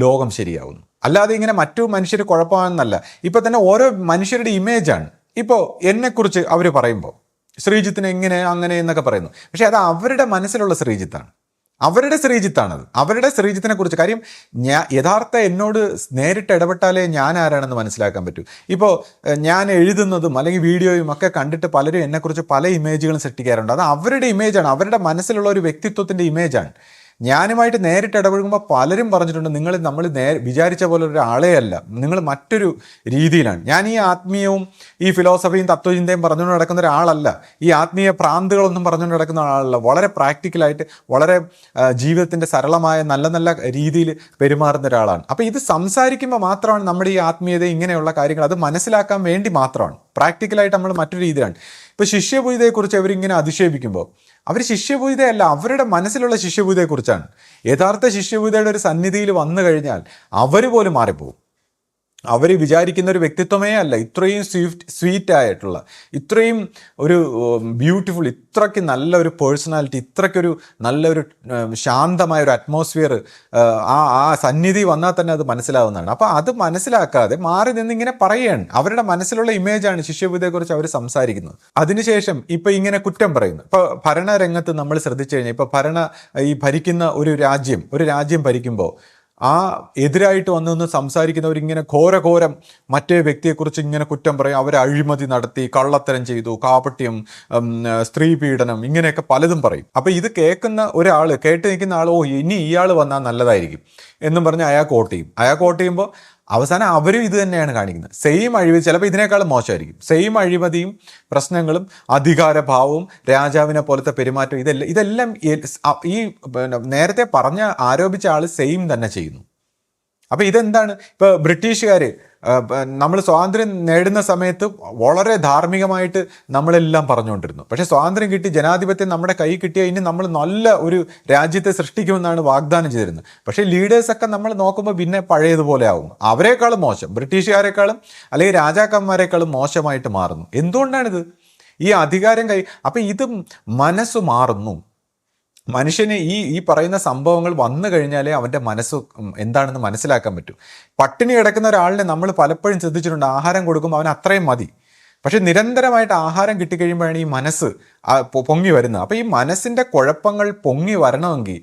ലോകം ശരിയാവുന്നു. അല്ലാതെ ഇങ്ങനെ മറ്റു മനുഷ്യർ കുഴപ്പമാണെന്നല്ല. ഇപ്പം തന്നെ ഓരോ മനുഷ്യരുടെ ഇമേജാണ്. ഇപ്പോൾ എന്നെക്കുറിച്ച് അവർ പറയുമ്പോൾ ശ്രീജിത്തിന് എങ്ങനെ അങ്ങനെ എന്നൊക്കെ പറയുന്നു. പക്ഷെ അത് അവരുടെ മനസ്സിലുള്ള ശ്രീജിത്താണ്, അവരുടെ ശ്രീജിത്താണത്, അവരുടെ ശ്രീജിത്തിനെ കുറിച്ച്. കാര്യം യഥാർത്ഥ എന്നോട് നേരിട്ട് ഇടപെട്ടാലേ ഞാൻ ആരാണെന്ന് മനസ്സിലാക്കാൻ പറ്റൂ. ഇപ്പോൾ ഞാൻ എഴുതുന്നതും അല്ലെങ്കിൽ വീഡിയോയും ഒക്കെ കണ്ടിട്ട് പലരും എന്നെക്കുറിച്ച് പല ഇമേജുകളും സൃഷ്ടിക്കാറുണ്ട്. അത് അവരുടെ ഇമേജാണ്, അവരുടെ മനസ്സിലുള്ള ഒരു വ്യക്തിത്വത്തിൻ്റെ ഇമേജാണ്. ഞാനുമായിട്ട് നേരിട്ട് ഇടപെടുമ്പോൾ പലരും പറഞ്ഞിട്ടുണ്ട്, നമ്മൾ വിചാരിച്ച പോലെ ഒരാളേ അല്ല, നിങ്ങൾ മറ്റൊരു രീതിയിലാണ്. ഞാൻ ഈ ആത്മീയവും ഈ ഫിലോസഫിയും തത്വചിന്തയും പറഞ്ഞുകൊണ്ട് നടക്കുന്ന ഒരാളല്ല, ഈ ആത്മീയ ഭ്രാന്തുകളൊന്നും പറഞ്ഞുകൊണ്ട് നടക്കുന്ന ആളല്ല. വളരെ പ്രാക്ടിക്കലായിട്ട് വളരെ ജീവിതത്തിൻ്റെ സരളമായ നല്ല നല്ല രീതിയിൽ പെരുമാറുന്ന ഒരാളാണ്. അപ്പോൾ ഇത് സംസാരിക്കുമ്പോൾ മാത്രമാണ് നമ്മുടെ ഈ ആത്മീയത ഇങ്ങനെയുള്ള കാര്യങ്ങൾ അത് മനസ്സിലാക്കാൻ വേണ്ടി മാത്രമാണ്. പ്രാക്ടിക്കലായിട്ട് നമ്മൾ മറ്റൊരു രീതിയിലാണ്. ഇപ്പോൾ ശിഷ്യപൂജിതയെക്കുറിച്ച് അവരിങ്ങനെ അധിക്ഷേപിക്കുമ്പോൾ അവർ ശിഷ്യപൂജിതയല്ല, അവരുടെ മനസ്സിലുള്ള ശിഷ്യപൂജിതയെക്കുറിച്ചാണ്. യഥാർത്ഥ ശിഷ്യപൂജിതയുടെ ഒരു സന്നിധിയിൽ വന്നു കഴിഞ്ഞാൽ അവർ പോലും മാറിപ്പോകും. അവർ വിചാരിക്കുന്ന ഒരു വ്യക്തിത്വമേ അല്ല. ഇത്രയും സ്വീറ്റ് ആയിട്ടുള്ള, ഇത്രയും ഒരു ബ്യൂട്ടിഫുൾ, ഇത്രയ്ക്ക് നല്ലൊരു പേഴ്സണാലിറ്റി, ഇത്രയ്ക്കൊരു നല്ലൊരു ശാന്തമായ ഒരു അറ്റ്മോസ്ഫിയർ ആ സന്നിധി വന്നാൽ തന്നെ അത് മനസ്സിലാവുന്നതാണ്. അപ്പോൾ അത് മനസ്സിലാക്കാതെ മാറി നിന്ന് ഇങ്ങനെ പറയുകയാണ്. അവരുടെ മനസ്സിലുള്ള ഇമേജാണ് ശിഷ്യപൂജയെക്കുറിച്ച് അവർ സംസാരിക്കുന്നത്. അതിനുശേഷം ഇപ്പം ഇങ്ങനെ കുറ്റം പറയുന്നു. ഇപ്പോൾ ഭരണരംഗത്ത് നമ്മൾ ശ്രദ്ധിച്ചു കഴിഞ്ഞാൽ, ഇപ്പോൾ ഭരിക്കുന്ന ഒരു രാജ്യം ഭരിക്കുമ്പോൾ ആ എതിരായിട്ട് വന്നു സംസാരിക്കുന്നവരിങ്ങനെ ഘോരം മറ്റേ വ്യക്തിയെക്കുറിച്ച് ഇങ്ങനെ കുറ്റം പറയും. അവർ അഴിമതി നടത്തി, കള്ളത്തരം ചെയ്തു, കാപട്യം, സ്ത്രീ പീഡനം, ഇങ്ങനെയൊക്കെ പലതും പറയും. അപ്പോൾ ഇത് കേട്ട് നിൽക്കുന്ന ആൾ, ഇനി ഇയാൾ വന്നാൽ നല്ലതായിരിക്കും എന്നും പറഞ്ഞ് അയാൾ വോട്ട് ചെയ്യുമ്പോൾ അവസാനം അവരും ഇത് തന്നെയാണ് കാണിക്കുന്നത്. സെയിം അഴിമതി, ചിലപ്പോൾ ഇതിനേക്കാളും മോശമായിരിക്കും. സെയിം അഴിമതിയും പ്രശ്നങ്ങളും അധികാരഭാവവും രാജാവിനെ പോലത്തെ പെരുമാറ്റം, ഇതെല്ലാം ഈ നേരത്തെ ആരോപിച്ച ആൾ സെയിം തന്നെ ചെയ്യുന്നു. അപ്പോൾ ഇതെന്താണ്? ഇപ്പോൾ ബ്രിട്ടീഷുകാർ നമ്മൾ സ്വാതന്ത്ര്യം നേടുന്ന സമയത്ത് വളരെ ധാർമ്മികമായിട്ട് നമ്മളെല്ലാം പറഞ്ഞുകൊണ്ടിരുന്നു. പക്ഷേ സ്വാതന്ത്ര്യം കിട്ടി, ജനാധിപത്യം നമ്മുടെ കൈ കിട്ടിയാൽ ഇനി നമ്മൾ നല്ല ഒരു രാജ്യത്തെ സൃഷ്ടിക്കുമെന്നാണ് വാഗ്ദാനം ചെയ്തിരുന്നത്. പക്ഷേ ലീഡേഴ്സൊക്കെ നമ്മൾ നോക്കുമ്പോൾ പിന്നെ പഴയതുപോലെ ആവും. അവരെക്കാളും മോശം, ബ്രിട്ടീഷുകാരെക്കാളും അല്ലെങ്കിൽ രാജാക്കന്മാരെക്കാളും മോശമായിട്ട് മാറുന്നു. എന്തുകൊണ്ടാണിത്? ഈ അധികാരം അപ്പം ഇത് മനസ്സ് മാറുന്നു. മനുഷ്യന് ഈ പറയുന്ന സംഭവങ്ങൾ വന്നു കഴിഞ്ഞാലേ അവൻ്റെ മനസ്സ് എന്താണെന്ന് മനസ്സിലാക്കാൻ പറ്റും. പട്ടിണി കിടക്കുന്ന ഒരാളിനെ നമ്മൾ പലപ്പോഴും ശ്രദ്ധിച്ചിട്ടുണ്ട്, ആഹാരം കൊടുക്കുമ്പോൾ അവൻ അത്രയും മതി. പക്ഷെ നിരന്തരമായിട്ട് ആഹാരം കിട്ടിക്കഴിയുമ്പോഴാണ് ഈ മനസ്സ് പൊങ്ങി വരുന്നത്. അപ്പോൾ ഈ മനസ്സിൻ്റെ കുഴപ്പങ്ങൾ പൊങ്ങി വരണമെങ്കിൽ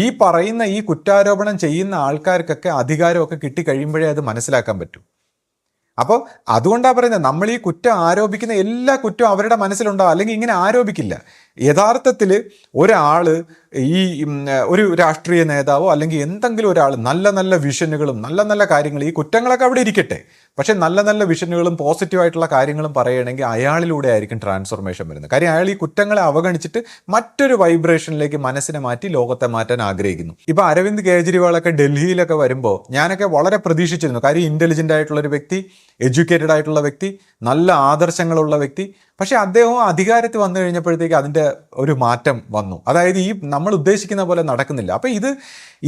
ഈ പറയുന്ന ഈ കുറ്റാരോപണം ചെയ്യുന്ന ആൾക്കാർക്കൊക്കെ അധികാരമൊക്കെ കിട്ടിക്കഴിയുമ്പോഴേ അത് മനസ്സിലാക്കാൻ പറ്റൂ. അപ്പോൾ അതുകൊണ്ടാണ് പറയുന്നത്, നമ്മൾ ഈ കുറ്റം ആരോപിക്കുന്ന എല്ലാ കുറ്റവും അവരുടെ മനസ്സിലുണ്ടാവും, അല്ലെങ്കിൽ ഇങ്ങനെ ആരോപിക്കില്ല. യഥാർത്ഥത്തിൽ ഒരാൾ ഒരു രാഷ്ട്രീയ നേതാവോ അല്ലെങ്കിൽ എന്തെങ്കിലും ഒരാൾ നല്ല നല്ല വിഷനുകളും നല്ല നല്ല കാര്യങ്ങളും, ഈ കുറ്റങ്ങളൊക്കെ അവിടെ ഇരിക്കട്ടെ, പക്ഷേ നല്ല നല്ല വിഷനുകളും പോസിറ്റീവായിട്ടുള്ള കാര്യങ്ങളും പറയുകയാണെങ്കിൽ അയാളിലൂടെ ആയിരിക്കും ട്രാൻസ്ഫോർമേഷൻ വരുന്നത്. കാര്യം അയാൾ ഈ കുറ്റങ്ങളെ അവഗണിച്ചിട്ട് മറ്റൊരു വൈബ്രേഷനിലേക്ക് മനസ്സിനെ മാറ്റി ലോകത്തെ മാറ്റാൻ ആഗ്രഹിക്കുന്നു. ഇപ്പോൾ അരവിന്ദ് കേജ്രിവാളൊക്കെ ഡൽഹിയിലൊക്കെ വരുമ്പോൾ ഞാനൊക്കെ വളരെ പ്രതീക്ഷിച്ചിരുന്നു. കാര്യം ഇൻ്റലിജൻ്റ് ആയിട്ടുള്ളൊരു വ്യക്തി, എഡ്യൂക്കേറ്റഡ് ആയിട്ടുള്ള വ്യക്തി, നല്ല ആദർശങ്ങളുള്ള വ്യക്തി. പക്ഷേ അദ്ദേഹം അധികാരത്തിൽ വന്നു കഴിഞ്ഞപ്പോഴത്തേക്ക് അതിൻ്റെ ഒരു മാറ്റം വന്നു. അതായത് നമ്മൾ ഉദ്ദേശിക്കുന്ന പോലെ നടക്കുന്നില്ല. അപ്പോൾ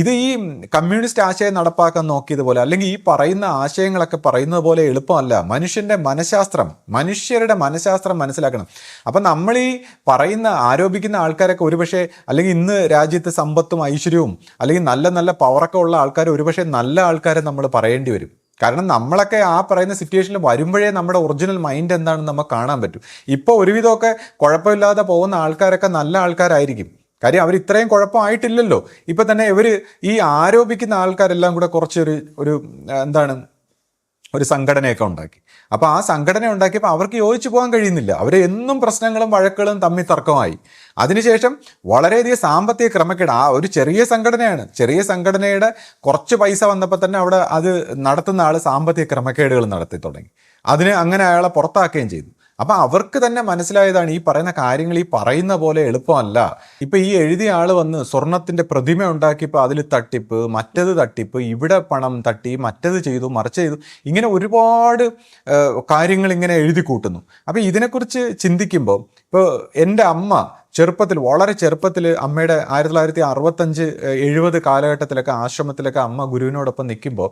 ഇത് ഈ കമ്മ്യൂണിസ്റ്റ് ആശയം നടപ്പാക്കാൻ നോക്കിയതുപോലെ, അല്ലെങ്കിൽ ഈ പറയുന്ന ആശയങ്ങളൊക്കെ പറയുന്നത് പോലെ എളുപ്പമല്ല. മനുഷ്യരുടെ മനഃശാസ്ത്രം മനസ്സിലാക്കണം. അപ്പം നമ്മൾ ഈ ആരോപിക്കുന്ന ആൾക്കാരൊക്കെ ഒരുപക്ഷെ, അല്ലെങ്കിൽ ഇന്ന് രാജ്യത്ത് സമ്പത്തും ഐശ്വര്യവും അല്ലെങ്കിൽ നല്ല നല്ല പവറൊക്കെ ഉള്ള ആൾക്കാർ ഒരുപക്ഷെ നല്ല ആൾക്കാരെ നമ്മൾ പറയേണ്ടി വരും. കാരണം നമ്മളൊക്കെ ആ പറയുന്ന സിറ്റുവേഷനിൽ വരുമ്പോഴേ നമ്മുടെ ഒറിജിനൽ മൈൻഡ് എന്താണെന്ന് നമുക്ക് കാണാൻ പറ്റും. ഇപ്പോൾ ഒരുവിധമൊക്കെ കുഴപ്പമില്ലാതെ പോകുന്ന ആൾക്കാരൊക്കെ നല്ല ആൾക്കാരായിരിക്കും. കാര്യം അവർ ഇത്രയും കുഴപ്പമായിട്ടില്ലല്ലോ. ഇപ്പം തന്നെ ഈ ആരോപിക്കുന്ന ആൾക്കാരെല്ലാം കൂടെ കുറച്ചൊരു ഒരു സംഘടനയൊക്കെ ഉണ്ടാക്കി. അപ്പോൾ ആ സംഘടന ഉണ്ടാക്കിയപ്പോൾ അവർക്ക് യോജിച്ചു പോകാൻ കഴിയുന്നില്ല. അവർ എന്നും പ്രശ്നങ്ങളും വഴക്കുകളും തമ്മിൽ തർക്കമായി. അതിനുശേഷം വളരെയധികം സാമ്പത്തിക ക്രമക്കേട്. ഒരു ചെറിയ സംഘടനയാണ്, ചെറിയ സംഘടനയുടെ കുറച്ച് പൈസ വന്നപ്പോൾ തന്നെ അവിടെ അത് നടത്തുന്ന ആൾ സാമ്പത്തിക ക്രമക്കേടുകൾ നടത്തി തുടങ്ങി. അങ്ങനെ അയാളെ പുറത്താക്കുകയും ചെയ്തു. അപ്പം അവർക്ക് തന്നെ മനസ്സിലായതാണ് ഈ പറയുന്ന കാര്യങ്ങൾ ഈ പറയുന്ന പോലെ എളുപ്പമല്ല. ഇപ്പം ഈ എഴുതിയ ആൾ വന്ന് സ്വർണത്തിൻ്റെ പ്രതിമ ഉണ്ടാക്കിയപ്പോൾ അതിൽ തട്ടിപ്പ്, മറ്റത് തട്ടിപ്പ്, ഇവിടെ പണം തട്ടി, മറ്റത് ചെയ്തു, മറിച്ച് ചെയ്തു, ഇങ്ങനെ ഒരുപാട് കാര്യങ്ങൾ ഇങ്ങനെ എഴുതി കൂട്ടുന്നു. അപ്പോൾ ഇതിനെക്കുറിച്ച് ചിന്തിക്കുമ്പോൾ, ഇപ്പോൾ എൻ്റെ അമ്മ ചെറുപ്പത്തിൽ, വളരെ ചെറുപ്പത്തിൽ അമ്മയുടെ 1965, 70 കാലഘട്ടത്തിലൊക്കെ ആശ്രമത്തിലൊക്കെ അമ്മ ഗുരുവിനോടൊപ്പം നിൽക്കുമ്പോൾ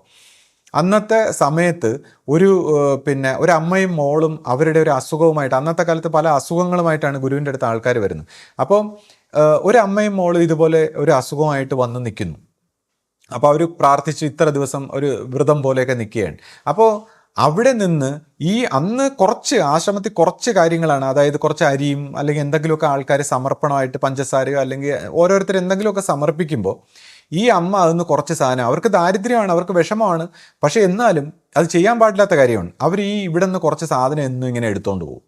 അന്നത്തെ സമയത്ത് ഒരു അമ്മയും മോളും അവരുടെ ഒരു അസുഖവുമായിട്ട്, അന്നത്തെ കാലത്ത് പല അസുഖങ്ങളുമായിട്ടാണ് ഗുരുവിൻ്റെ അടുത്ത് ആൾക്കാർ വരുന്നത്. അപ്പോൾ ഒരു അമ്മയും മോളും ഇതുപോലെ ഒരു അസുഖമായിട്ട് വന്ന് നിൽക്കുന്നു. അപ്പോൾ അവർ പ്രാർത്ഥിച്ച് ഇത്ര ദിവസം ഒരു വ്രതം പോലെയൊക്കെ നിൽക്കുകയാണ്. അപ്പോൾ അവിടെ നിന്ന് അന്ന് ആശ്രമത്തിൽ കുറച്ച് കാര്യങ്ങളാണ്, അതായത് കുറച്ച് അരിയും അല്ലെങ്കിൽ എന്തെങ്കിലുമൊക്കെ ആൾക്കാർ സമർപ്പണമായിട്ട് പഞ്ചസാരയോ അല്ലെങ്കിൽ ഓരോരുത്തർ എന്തെങ്കിലുമൊക്കെ സമർപ്പിക്കുമ്പോൾ ഈ അമ്മ അതിന് കുറച്ച് സാധനം, അവർക്ക് ദാരിദ്ര്യമാണ്, അവർക്ക് വിഷമമാണ്, പക്ഷെ എന്നാലും അത് ചെയ്യാൻ പാടില്ലാത്ത കാര്യമാണ്. അവർ ഇവിടെ നിന്ന് കുറച്ച് സാധനം എന്നും ഇങ്ങനെ എടുത്തുകൊണ്ട് പോകും.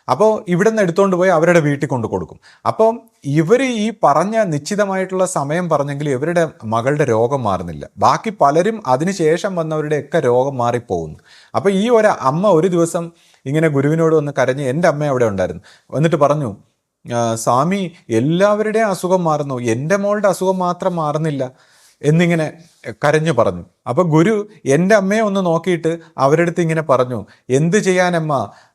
അപ്പോൾ ഇവിടെ നിന്ന് എടുത്തുകൊണ്ട് പോയി അവരുടെ വീട്ടിൽ കൊണ്ട് കൊടുക്കും. അപ്പം ഇവർ ഈ പറഞ്ഞ നിശ്ചിതമായിട്ടുള്ള സമയം പറഞ്ഞെങ്കിൽ ഇവരുടെ മകളുടെ രോഗം മാറുന്നില്ല. ബാക്കി പലരും അതിനുശേഷം വന്നവരുടെയൊക്കെ രോഗം മാറിപ്പോകുന്നു. അപ്പോൾ ഒരു അമ്മ ഒരു ദിവസം ഇങ്ങനെ ഗുരുവിനോട് വന്ന് കരഞ്ഞ്, എൻ്റെ അമ്മ അവിടെ ഉണ്ടായിരുന്നു, എന്നിട്ട് പറഞ്ഞു, സ്വാമി എല്ലാവരുടെയും അസുഖം മാറുന്നു, എൻ്റെ മോളുടെ അസുഖം മാത്രം മാറുന്നില്ല എന്നിങ്ങനെ കരഞ്ഞു പറഞ്ഞു. അപ്പോൾ ഗുരു എൻ്റെ അമ്മയെ ഒന്ന് നോക്കിയിട്ട് അവരുടെ അടുത്ത് ഇങ്ങനെ പറഞ്ഞു, എന്ത് ചെയ്യാനമ്മ,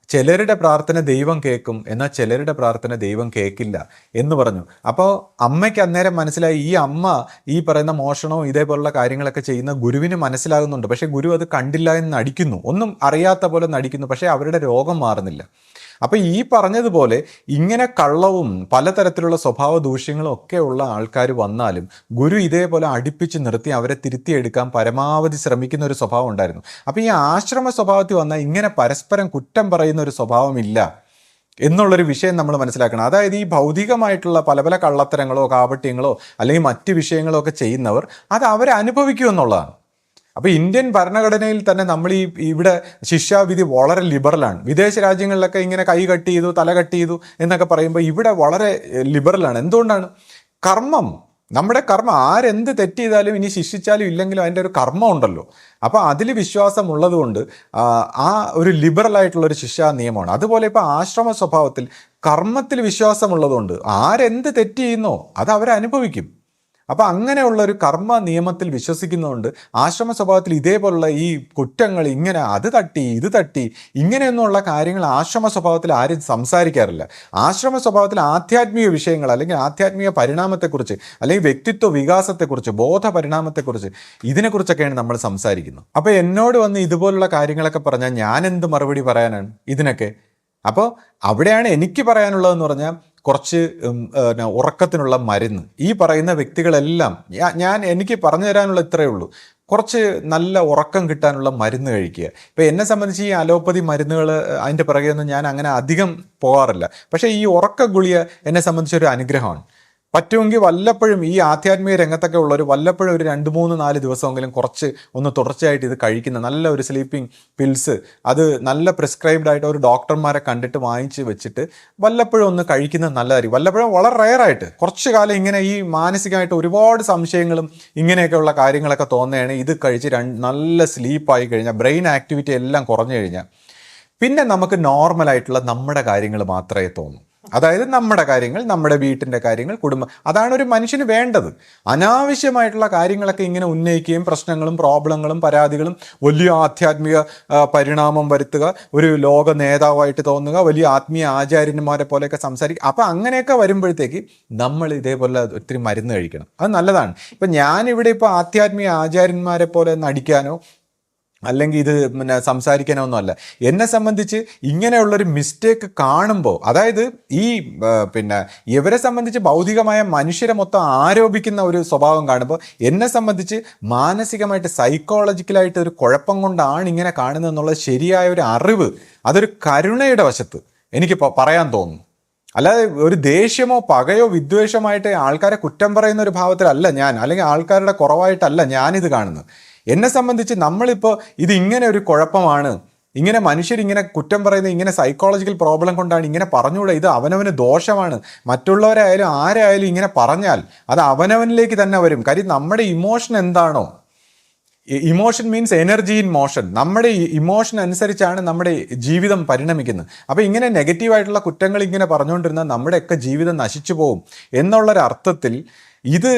ചിലരുടെ പ്രാർത്ഥന ദൈവം കേൾക്കും, എന്നാൽ ചിലരുടെ പ്രാർത്ഥന ദൈവം കേൾക്കില്ല എന്ന് പറഞ്ഞു. അപ്പോൾ അമ്മയ്ക്ക് അന്നേരം മനസ്സിലായി, ഈ അമ്മ ഈ പറയുന്ന മോഷണവും ഇതേപോലുള്ള കാര്യങ്ങളൊക്കെ ചെയ്യുന്ന ഗുരുവിന് മനസ്സിലാകുന്നുണ്ട്, പക്ഷേ ഗുരു അത് കണ്ടില്ല എന്ന് നടിക്കുന്നു, ഒന്നും അറിയാത്ത പോലെ നടിക്കുന്നു, പക്ഷേ അവരുടെ രോഗം മാറുന്നില്ല. അപ്പോൾ ഈ പറഞ്ഞതുപോലെ ഇങ്ങനെ കള്ളവും പലതരത്തിലുള്ള സ്വഭാവ ദൂഷ്യങ്ങളും ഒക്കെ ഉള്ള ആൾക്കാർ വന്നാലും ഗുരു ഇതേപോലെ അടുപ്പിച്ച് നിർത്തി അവരെ തിരുത്തിയെടുക്കാൻ പരമാവധി ശ്രമിക്കുന്ന ഒരു സ്വഭാവം ഉണ്ടായിരുന്നു. അപ്പോൾ ഈ ആശ്രമ സ്വഭാവത്തിൽ വന്നാൽ ഇങ്ങനെ പരസ്പരം കുറ്റം പറയുന്ന ഒരു സ്വഭാവമില്ല എന്നുള്ളൊരു വിഷയം നമ്മൾ മനസ്സിലാക്കണം. അതായത് ഈ ഭൗതികമായിട്ടുള്ള പല പല കള്ളത്തരങ്ങളോ കാപട്യങ്ങളോ അല്ലെങ്കിൽ മറ്റ് വിഷയങ്ങളോ ഒക്കെ ചെയ്യുന്നവർ അത് അവരെ അനുഭവിക്കുമെന്നുള്ളതാണ്. അപ്പോൾ ഇന്ത്യൻ ഭരണഘടനയിൽ തന്നെ നമ്മൾ ഇവിടെ ശിക്ഷാവിധി വളരെ ലിബറലാണ്. വിദേശ രാജ്യങ്ങളിലൊക്കെ ഇങ്ങനെ കൈ കട്ട് ചെയ്തു, തല കട്ട് ചെയ്തു എന്നൊക്കെ പറയുമ്പോൾ ഇവിടെ വളരെ ലിബറലാണ്. എന്തുകൊണ്ടാണ്? കർമ്മം, നമ്മുടെ കർമ്മം, ആരെന്ത് തെറ്റ് ചെയ്താലും ഇനി ശിക്ഷിച്ചാലും ഇല്ലെങ്കിലും അതിൻ്റെ ഒരു കർമ്മം ഉണ്ടല്ലോ. അപ്പോൾ അതിൽ വിശ്വാസം ഉള്ളതുകൊണ്ട് ഒരു ലിബറലായിട്ടുള്ളൊരു ശിക്ഷാ നിയമമാണ്. അതുപോലെ ഇപ്പോൾ ആശ്രമ സ്വഭാവത്തിൽ കർമ്മത്തിൽ വിശ്വാസമുള്ളതുകൊണ്ട് ആരെന്ത് തെറ്റ് ചെയ്യുന്നോ അത് അവരനുഭവിക്കും. അപ്പോൾ അങ്ങനെയുള്ള ഒരു കർമ്മ നിയമത്തിൽ വിശ്വസിക്കുന്നതുകൊണ്ട് ആശ്രമ സ്വഭാവത്തിൽ ഇതേപോലുള്ള ഈ കുറ്റങ്ങൾ, ഇങ്ങനെ അത് തട്ടി ഇത് തട്ടി ഇങ്ങനെയൊന്നുള്ള കാര്യങ്ങൾ ആശ്രമ സ്വഭാവത്തിൽ ആരും സംസാരിക്കാറില്ല. ആശ്രമ സ്വഭാവത്തിൽ ആധ്യാത്മിക വിഷയങ്ങൾ അല്ലെങ്കിൽ ആധ്യാത്മിക പരിണാമത്തെക്കുറിച്ച് അല്ലെങ്കിൽ വ്യക്തിത്വ വികാസത്തെക്കുറിച്ച്, ബോധ പരിണാമത്തെക്കുറിച്ച്, ഇതിനെക്കുറിച്ചൊക്കെയാണ് നമ്മൾ സംസാരിക്കുന്നത്. അപ്പോൾ എന്നോട് വന്ന് ഇതുപോലുള്ള കാര്യങ്ങളൊക്കെ പറഞ്ഞാൽ ഞാൻ എന്ത് മറുപടി പറയാനാണ് ഇതിനൊക്കെ? അപ്പോൾ അവിടെയാണ് എനിക്ക് പറയാനുള്ളതെന്ന് പറഞ്ഞാൽ കുറച്ച് ഉറക്കത്തിനുള്ള മരുന്ന്. ഈ പറയുന്ന വ്യക്തികളെല്ലാം എനിക്ക് പറഞ്ഞു തരാനുള്ള ഇത്രയേ ഉള്ളൂ, കുറച്ച് നല്ല ഉറക്കം കിട്ടാനുള്ള മരുന്ന് കഴിക്കുക. ഇപ്പോൾ എന്നെ സംബന്ധിച്ച് ഈ അലോപ്പതി മരുന്നുകൾ അതിൻ്റെ പിറകെയൊന്നും ഞാൻ അങ്ങനെ അധികം പോകാറില്ല. പക്ഷേ ഈ ഉറക്ക ഗുളിക എന്നെ സംബന്ധിച്ചൊരു അനുഗ്രഹമാണ്. പറ്റുമെങ്കിൽ വല്ലപ്പോഴും ഈ ആധ്യാത്മിക രംഗത്തൊക്കെ ഉള്ളവർ വല്ലപ്പോഴും ഒരു 2, 3, 4 ദിവസമെങ്കിലും കുറച്ച് ഒന്ന് തുടർച്ചയായിട്ട് ഇത് കഴിക്കുന്ന നല്ല ഒരു സ്ലീപ്പിംഗ് പിൽസ്, അത് നല്ല പ്രിസ്ക്രൈബ്ഡ് ആയിട്ട് ഒരു ഡോക്ടർമാരെ കണ്ടിട്ട് വാങ്ങിച്ച് വെച്ചിട്ട് വല്ലപ്പോഴും ഒന്ന് കഴിക്കുന്നത് നല്ലതായിരിക്കും. വല്ലപ്പോഴും വളരെ റെയറായിട്ട് കുറച്ച് കാലം ഇങ്ങനെ ഈ മാനസികമായിട്ട് ഒരുപാട് സംശയങ്ങളും ഇങ്ങനെയൊക്കെയുള്ള കാര്യങ്ങളൊക്കെ തോന്നുകയാണ്. ഇത് കഴിച്ച് നല്ല സ്ലീപ്പായി കഴിഞ്ഞാൽ, ബ്രെയിൻ ആക്ടിവിറ്റി എല്ലാം കുറഞ്ഞു കഴിഞ്ഞാൽ പിന്നെ നമുക്ക് നോർമലായിട്ടുള്ള നമ്മുടെ കാര്യങ്ങൾ മാത്രമേ തോന്നൂ. അതായത് നമ്മുടെ കാര്യങ്ങൾ, നമ്മുടെ വീട്ടിൻ്റെ കാര്യങ്ങൾ, കുടുംബം, അതാണ് ഒരു മനുഷ്യന് വേണ്ടത്. അനാവശ്യമായിട്ടുള്ള കാര്യങ്ങളൊക്കെ ഇങ്ങനെ ഉന്നയിക്കുകയും പ്രശ്നങ്ങളും പ്രോബ്ലങ്ങളും പരാതികളും, വലിയ ആധ്യാത്മിക പരിണാമം വരുത്തുക, ഒരു ലോക നേതാവായിട്ട് തോന്നുക, വലിയ ആത്മീയ ആചാര്യന്മാരെ പോലെയൊക്കെ സംസാരിക്കുക. അപ്പം അങ്ങനെയൊക്കെ വരുമ്പോഴത്തേക്ക് നമ്മൾ ഇതേപോലെ ഒത്തിരി മരുന്ന് കഴിക്കണം. അത് നല്ലതാണ്. ഇപ്പം ഞാനിവിടെ ഇപ്പോൾ ആധ്യാത്മിക ആചാര്യന്മാരെ പോലെ നടിക്കാനോ അല്ലെങ്കിൽ ഇത് സംസാരിക്കാനോ ഒന്നുമല്ല. എന്നെ സംബന്ധിച്ച് ഇങ്ങനെയുള്ളൊരു മിസ്റ്റേക്ക് കാണുമ്പോൾ, അതായത് ഇവരെ സംബന്ധിച്ച് ഭൗതികമായ മനുഷ്യരെ മൊത്തം ആരോപിക്കുന്ന ഒരു സ്വഭാവം കാണുമ്പോൾ എന്നെ സംബന്ധിച്ച് മാനസികമായിട്ട് സൈക്കോളജിക്കലായിട്ട് ഒരു കുഴപ്പം കൊണ്ടാണ് ഇങ്ങനെ കാണുന്നതെന്നുള്ള ശരിയായ ഒരു അറിവ്, അതൊരു കരുണയുടെ വശത്ത് എനിക്ക് പറയാൻ തോന്നുന്നു. അല്ലാതെ ഒരു ദേഷ്യമോ പകയോ വിദ്വേഷമായിട്ട് ആൾക്കാരെ കുറ്റം പറയുന്ന ഒരു ഭാവത്തിലല്ല ഞാൻ, അല്ലെങ്കിൽ ആൾക്കാരുടെ കുറവായിട്ടല്ല ഞാനിത് കാണുന്നത്. എന്നെ സംബന്ധിച്ച് നമ്മളിപ്പോൾ ഇതിങ്ങനെ ഒരു കുഴപ്പമാണ്, ഇങ്ങനെ മനുഷ്യരിങ്ങനെ കുറ്റം പറയുന്നത് ഇങ്ങനെ സൈക്കോളജിക്കൽ പ്രോബ്ലം കൊണ്ടാണ്, ഇങ്ങനെ പറഞ്ഞുകൂടെ, ഇത് അവനവന് ദോഷമാണ്, മറ്റുള്ളവരായാലും ആരായാലും ഇങ്ങനെ പറഞ്ഞാൽ അത് അവനവനിലേക്ക് തന്നെ വരും. കാര്യം നമ്മുടെ ഇമോഷൻ എന്താണോ, emotion means energy in motion, നമ്മുടെ ഇമോഷൻ അനുസരിച്ചാണ് നമ്മുടെ ജീവിതം പരിണമിക്കുന്നത്. അപ്പോൾ ഇങ്ങനെ നെഗറ്റീവായിട്ടുള്ള കുറ്റങ്ങൾ ഇങ്ങനെ പറഞ്ഞുകൊണ്ടിരുന്നാൽ നമ്മുടെയൊക്കെ ജീവിതം നശിച്ചു പോകും എന്നുള്ളൊരർത്ഥത്തിൽ ഇത്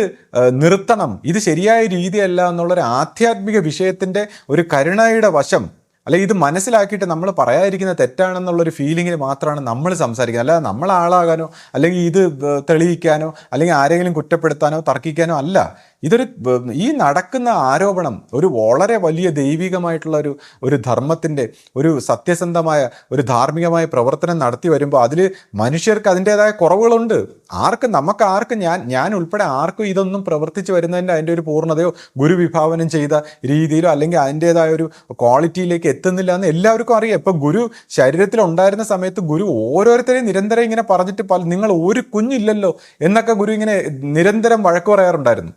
നിർത്തണം, ഇത് ശരിയായ രീതിയല്ല എന്നുള്ളൊരു ആധ്യാത്മിക വിഷയത്തിൻ്റെ ഒരു കരുണയുടെ വശം അല്ലെങ്കിൽ ഇത് മനസ്സിലാക്കിയിട്ട് നമ്മൾ പറയാതിരിക്കുന്ന തെറ്റാണെന്നുള്ളൊരു ഫീലിങ്ങിൽ മാത്രമാണ് നമ്മൾ സംസാരിക്കുന്നത്. അല്ലാതെ നമ്മൾ ആളാകാനോ അല്ലെങ്കിൽ ഇത് തെളിയിക്കാനോ അല്ലെങ്കിൽ ആരെങ്കിലും കുറ്റപ്പെടുത്താനോ തർക്കിക്കാനോ അല്ല. ഇതൊരു ഈ നടക്കുന്ന ആരോപണം ഒരു വളരെ വലിയ ദൈവികമായിട്ടുള്ള ഒരു ധർമ്മത്തിൻ്റെ ഒരു സത്യസന്ധമായ ഒരു ധാർമ്മികമായ പ്രവർത്തനം നടത്തി വരുമ്പോൾ അതിൽ മനുഷ്യർക്ക് അതിൻ്റെതായ കുറവുകളുണ്ട്. നമുക്ക് ഞാൻ ഉൾപ്പെടെ ആർക്കും ഇതൊന്നും പ്രവർത്തിച്ച് വരുന്നതിൻ്റെ അതിൻ്റെ ഒരു പൂർണ്ണതയോ ഗുരു വിഭാവനം ചെയ്ത രീതിയിലോ അല്ലെങ്കിൽ അതിൻ്റെതായ ഒരു ക്വാളിറ്റിയിലേക്ക് എത്തുന്നില്ല എന്ന് എല്ലാവർക്കും അറിയാം. ഇപ്പം ഗുരു ശരീരത്തിൽ ഉണ്ടായിരുന്ന സമയത്ത് ഗുരു ഓരോരുത്തരെയും നിരന്തരം ഇങ്ങനെ പറഞ്ഞിട്ട് നിങ്ങൾ ഒരു കുഞ്ഞില്ലല്ലോ എന്നൊക്കെ ഗുരു ഇങ്ങനെ നിരന്തരം വഴക്ക് പറയാറുണ്ടായിരുന്നു.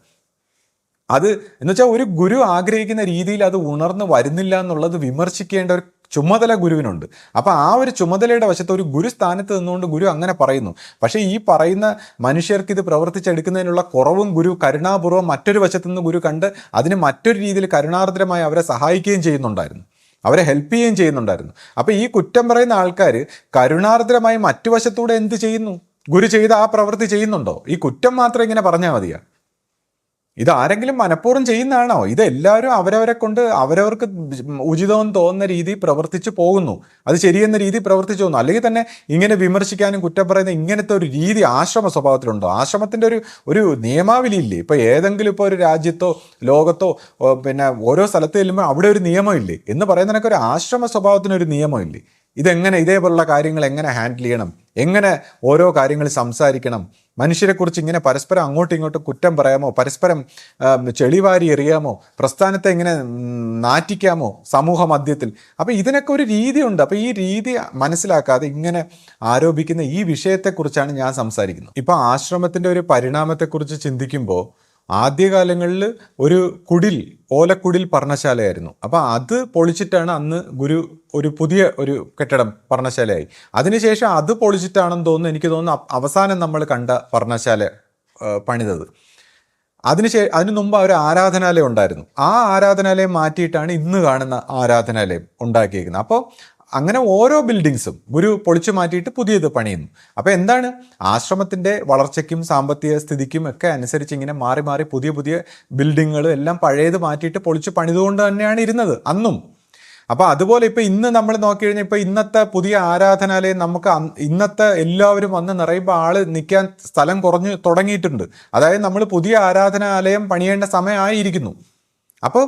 അത് എന്ന് വെച്ചാൽ ഒരു ഗുരു ആഗ്രഹിക്കുന്ന രീതിയിൽ അത് ഉണർന്ന് വരുന്നില്ല എന്നുള്ളത് വിമർശിക്കേണ്ട ഒരു ചുമതല ഗുരുവിനുണ്ട്. അപ്പം ആ ഒരു ചുമതലയുടെ വശത്ത് ഒരു ഗുരു സ്ഥാനത്ത് നിന്നുകൊണ്ട് ഗുരു അങ്ങനെ പറയുന്നു. പക്ഷേ ഈ പറയുന്ന മനുഷ്യർക്ക് ഇത് പ്രവർത്തിച്ചെടുക്കുന്നതിനുള്ള കുറവും ഗുരു കരുണാപൂർവ്വം മറ്റൊരു വശത്തു നിന്ന് ഗുരു കണ്ട് അതിന് മറ്റൊരു രീതിയിൽ കരുണാർദ്രമായി അവരെ സഹായിക്കുകയും ചെയ്യുന്നുണ്ടായിരുന്നു, അവരെ ഹെൽപ്പ് ചെയ്യുകയും ചെയ്യുന്നുണ്ടായിരുന്നു. അപ്പം ഈ കുറ്റം പറയുന്ന ആൾക്കാർ കരുണാർദ്രമായി മറ്റു വശത്തൂടെ എന്ത് ചെയ്യുന്നു? ഗുരു ചെയ്ത ആ പ്രവൃത്തി ചെയ്യുന്നുണ്ടോ? ഈ കുറ്റം മാത്രം ഇങ്ങനെ പറഞ്ഞാൽ മതിയാ? ഇത് ആരെങ്കിലും മനഃപൂർവ്വം ചെയ്യുന്നതാണോ? ഇത് എല്ലാവരും അവരവരെ കൊണ്ട് അവരവർക്ക് ഉചിതമെന്ന് തോന്നുന്ന രീതി പ്രവർത്തിച്ചു പോകുന്നു, അത് ശരിയെന്ന രീതി പ്രവർത്തിച്ചു പോകുന്നു. അല്ലെങ്കിൽ തന്നെ ഇങ്ങനെ വിമർശിക്കാനും കുറ്റം പറയുന്ന ഇങ്ങനത്തെ ഒരു രീതി ആശ്രമ സ്വഭാവത്തിലുണ്ടോ? ആശ്രമത്തിൻ്റെ ഒരു നിയമാവലി ഇല്ലേ? ഇപ്പോൾ ഏതെങ്കിലും ഇപ്പോൾ ഒരു രാജ്യത്തോ ലോകത്തോ പിന്നെ ഓരോ സ്ഥലത്ത് ചെല്ലുമ്പോൾ അവിടെ ഒരു നിയമമില്ലേ എന്ന് പറയുന്നതിനൊക്കെ ഒരു ആശ്രമ സ്വഭാവത്തിനൊരു നിയമമില്ലേ? ഇതെങ്ങനെ ഇതേപോലുള്ള കാര്യങ്ങൾ എങ്ങനെ ഹാൻഡിൽ ചെയ്യണം, എങ്ങനെ ഓരോ കാര്യങ്ങൾ സംസാരിക്കണം, മനുഷ്യരെക്കുറിച്ച് ഇങ്ങനെ പരസ്പരം അങ്ങോട്ടും ഇങ്ങോട്ടും കുറ്റം പറയാമോ, പരസ്പരം ചെളിവാരി എറിയാമോ, പ്രസ്ഥാനത്തെ ഇങ്ങനെ നാറ്റിക്കാമോ സമൂഹ മധ്യത്തിൽ? അപ്പം ഇതിനൊക്കെ ഒരു രീതിയുണ്ട്. അപ്പം ഈ രീതി മനസ്സിലാക്കാതെ ഇങ്ങനെ ആരോപിക്കുന്ന ഈ വിഷയത്തെക്കുറിച്ചാണ് ഞാൻ സംസാരിക്കുന്നത്. ഇപ്പം ആശ്രമത്തിൻ്റെ ഒരു പരിണാമത്തെക്കുറിച്ച് ചിന്തിക്കുമ്പോൾ ആദ്യകാലങ്ങളിൽ ഒരു ഓലക്കുടിൽ പർണശാലയായിരുന്നു. അപ്പം അത് പൊളിച്ചിട്ടാണ് അന്ന് ഗുരു ഒരു പുതിയ ഒരു കെട്ടിടം പർണശാലയായി. അതിനുശേഷം അത് പൊളിച്ചിട്ടാണെന്ന് തോന്നുന്നു, എനിക്ക് തോന്നുന്നു അവസാനം നമ്മൾ കണ്ട പർണശാല പണിതത്. അതിനു മുമ്പ് ഒരു ആരാധനാലയം ഉണ്ടായിരുന്നു. ആ ആരാധനാലയം മാറ്റിയിട്ടാണ് ഇന്ന് കാണുന്ന ആരാധനാലയം ഉണ്ടാക്കിയിരിക്കുന്നത്. അപ്പോൾ അങ്ങനെ ഓരോ ബിൽഡിങ്സും ഗുരു പൊളിച്ചു മാറ്റിയിട്ട് പുതിയത് പണിയുന്നു. അപ്പോൾ എന്താണ്, ആശ്രമത്തിൻ്റെ വളർച്ചയ്ക്കും സാമ്പത്തിക സ്ഥിതിക്കും ഒക്കെ അനുസരിച്ച് ഇങ്ങനെ മാറി മാറി പുതിയ പുതിയ ബിൽഡിങ്ങുകൾ എല്ലാം പഴയത് മാറ്റിയിട്ട് പൊളിച്ച് പണിതുകൊണ്ട് തന്നെയാണ് ഇരുന്നത് അന്നും. അപ്പോൾ അതുപോലെ ഇപ്പോൾ ഇന്ന് നമ്മൾ നോക്കിക്കഴിഞ്ഞാൽ ഇപ്പോൾ ഇന്നത്തെ പുതിയ ആരാധനാലയം നമുക്ക് ഇന്നത്തെ എല്ലാവരും വന്ന് നിറയുമ്പോൾ ആൾ നിൽക്കാൻ സ്ഥലം കുറഞ്ഞു തുടങ്ങിയിട്ടുണ്ട്. അതായത് നമ്മൾ പുതിയ ആരാധനാലയം പണിയേണ്ട സമയമായിരിക്കുന്നു. അപ്പോൾ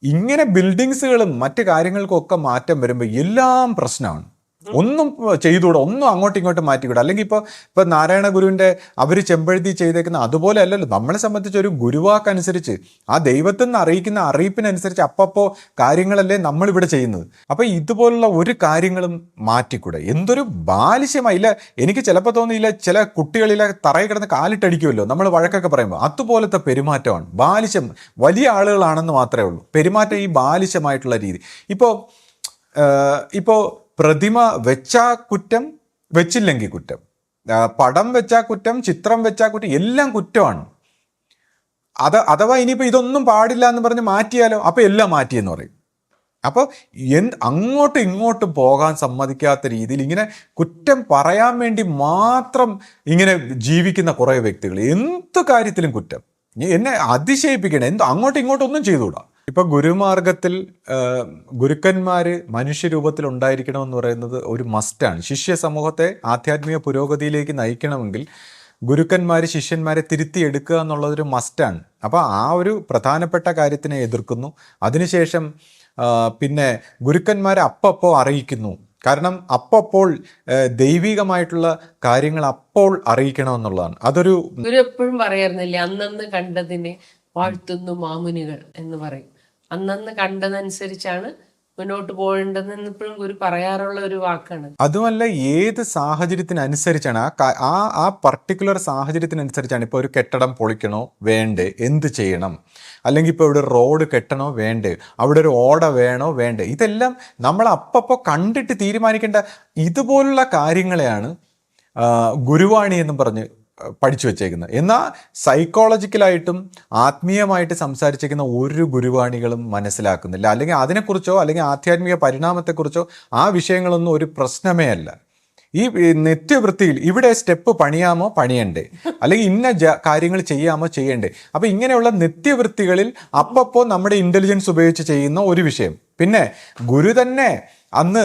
ഇങ്ങനെ ബിൽഡിങ്സുകളും മറ്റു കാര്യങ്ങൾക്കൊക്കെ മാറ്റം വരുമ്പോൾ എല്ലാം പ്രശ്നമാണ്. ഒന്നും ചെയ്തുകൂടാ, ഒന്നും അങ്ങോട്ടും ഇങ്ങോട്ടും മാറ്റിക്കൂടാ. അല്ലെങ്കിൽ ഇപ്പോൾ നാരായണ ഗുരുവിൻ്റെ അവർ ചെമ്പഴുതി ചെയ്തേക്കുന്ന അതുപോലെ അല്ലല്ലോ. നമ്മളെ സംബന്ധിച്ച് ഒരു ഗുരുവാക്കനുസരിച്ച് ആ ദൈവത്തിൽ നിന്ന് അറിയിക്കുന്ന അറിയിപ്പിനനുസരിച്ച് അപ്പപ്പോൾ കാര്യങ്ങളല്ലേ നമ്മളിവിടെ ചെയ്യുന്നത്. അപ്പോൾ ഇതുപോലുള്ള ഒരു കാര്യങ്ങളും മാറ്റിക്കൂടെ? എന്തൊരു ബാലിശ്യമായില്ല. എനിക്ക് ചിലപ്പോൾ തോന്നിയില്ല, ചില കുട്ടികളിലെ തറയിൽ കിടന്ന് കാലിട്ടടിക്കുമല്ലോ നമ്മൾ വഴക്കൊക്കെ പറയുമ്പോൾ, അതുപോലത്തെ പെരുമാറ്റമാണ്. ബാലിശ്യം വലിയ ആളുകളാണെന്ന് മാത്രമേ ഉള്ളൂ പെരുമാറ്റം, ഈ ബാലിശ്യമായിട്ടുള്ള രീതി. ഇപ്പോൾ പ്രതിമ വെച്ചാ കുറ്റം, വെച്ചില്ലെങ്കിൽ കുറ്റം, പടം വെച്ചാ കുറ്റം, ചിത്രം വെച്ചാ കുറ്റം, എല്ലാം കുറ്റമാണ്. അഥവാ ഇനിയിപ്പോൾ ഇതൊന്നും പാടില്ല എന്ന് പറഞ്ഞ് മാറ്റിയാലോ, അപ്പോൾ എല്ലാം മാറ്റിയെന്ന് പറയും. അപ്പോൾ അങ്ങോട്ടും ഇങ്ങോട്ടും പോകാൻ സമ്മതിക്കാത്ത രീതിയിൽ ഇങ്ങനെ കുറ്റം പറയാൻ വേണ്ടി മാത്രം ഇങ്ങനെ ജീവിക്കുന്ന കുറേ വ്യക്തികൾ, എന്ത് കാര്യത്തിലും കുറ്റം. എന്നെ അതിശയിപ്പിക്കണേ, അങ്ങോട്ടും ഇങ്ങോട്ടും ഒന്നും ചെയ്തുകൂടാ. ഇപ്പൊ ഗുരുമാർഗത്തിൽ ഗുരുക്കന്മാർ മനുഷ്യരൂപത്തിൽ ഉണ്ടായിരിക്കണമെന്ന് പറയുന്നത് ഒരു മസ്റ്റാണ്. ശിഷ്യ സമൂഹത്തെ ആധ്യാത്മിക പുരോഗതിയിലേക്ക് നയിക്കണമെങ്കിൽ ഗുരുക്കന്മാർ ശിഷ്യന്മാരെ തിരുത്തിയെടുക്കുക എന്നുള്ളതൊരു മസ്റ്റാണ്. അപ്പോൾ ആ ഒരു പ്രധാനപ്പെട്ട കാര്യത്തിനെ എതിർക്കുന്നു. അതിനുശേഷം പിന്നെ ഗുരുക്കന്മാരെ അപ്പോൾ അറിയിക്കുന്നു. കാരണം അപ്പോൾ ദൈവികമായിട്ടുള്ള കാര്യങ്ങൾ അപ്പോൾ അറിയിക്കണമെന്നുള്ളതാണ്. അതൊരു ഗുരു എപ്പോഴും പറയാറുന്നില്ലേ, അന്നന്ന് കണ്ടതിനെ വാഴ്ത്തുന്നു മാമുനികൾ എന്ന് പറയും. അന്നന്ന് കണ്ടതനുസരിച്ചാണ് മുന്നോട്ട് പോകേണ്ടതെന്ന് ഇപ്പോഴും ഗുരു പറയാറുള്ള ഒരു വാക്കാണ്. അതുമല്ല, ഏത് സാഹചര്യത്തിനനുസരിച്ചാണ് ആ പർട്ടിക്കുലർ സാഹചര്യത്തിനനുസരിച്ചാണ്. ഇപ്പോൾ ഒരു കെട്ടിടം പൊളിക്കണോ വേണ്ടേ, എന്ത് ചെയ്യണം, അല്ലെങ്കിൽ ഇപ്പോൾ ഇവിടെ റോഡ് കെട്ടണോ വേണ്ടേ, അവിടെ ഒരു ഓട വേണോ വേണ്ടേ, ഇതെല്ലാം നമ്മൾ അപ്പോൾ കണ്ടിട്ട് തീരുമാനിക്കേണ്ട ഇതുപോലുള്ള കാര്യങ്ങളെയാണ് ഗുരുവാണി എന്നും പറഞ്ഞ് പഠിച്ചു വെച്ചേക്കുന്നത്. എന്നാൽ സൈക്കോളജിക്കലായിട്ടും ആത്മീയമായിട്ട് സംസാരിച്ചേക്കുന്ന ഒരു ഗുരുവാണികളും മനസ്സിലാക്കുന്നില്ല. അല്ലെങ്കിൽ അതിനെക്കുറിച്ചോ അല്ലെങ്കിൽ ആധ്യാത്മിക പരിണാമത്തെക്കുറിച്ചോ ആ വിഷയങ്ങളൊന്നും ഒരു പ്രശ്നമേ അല്ല. ഈ നിത്യവൃത്തിയിൽ ഇവിടെ സ്റ്റെപ്പ് പണിയാമോ പണിയണ്ടേ, അല്ലെങ്കിൽ ഇന്ന കാര്യങ്ങൾ ചെയ്യാമോ ചെയ്യണ്ടേ. അപ്പൊ ഇങ്ങനെയുള്ള നിത്യവൃത്തികളിൽ അപ്പപ്പോ നമ്മുടെ ഇന്റലിജൻസ് ഉപയോഗിച്ച് ചെയ്യുന്ന ഒരു വിഷയം. പിന്നെ ഗുരു തന്നെ അന്ന്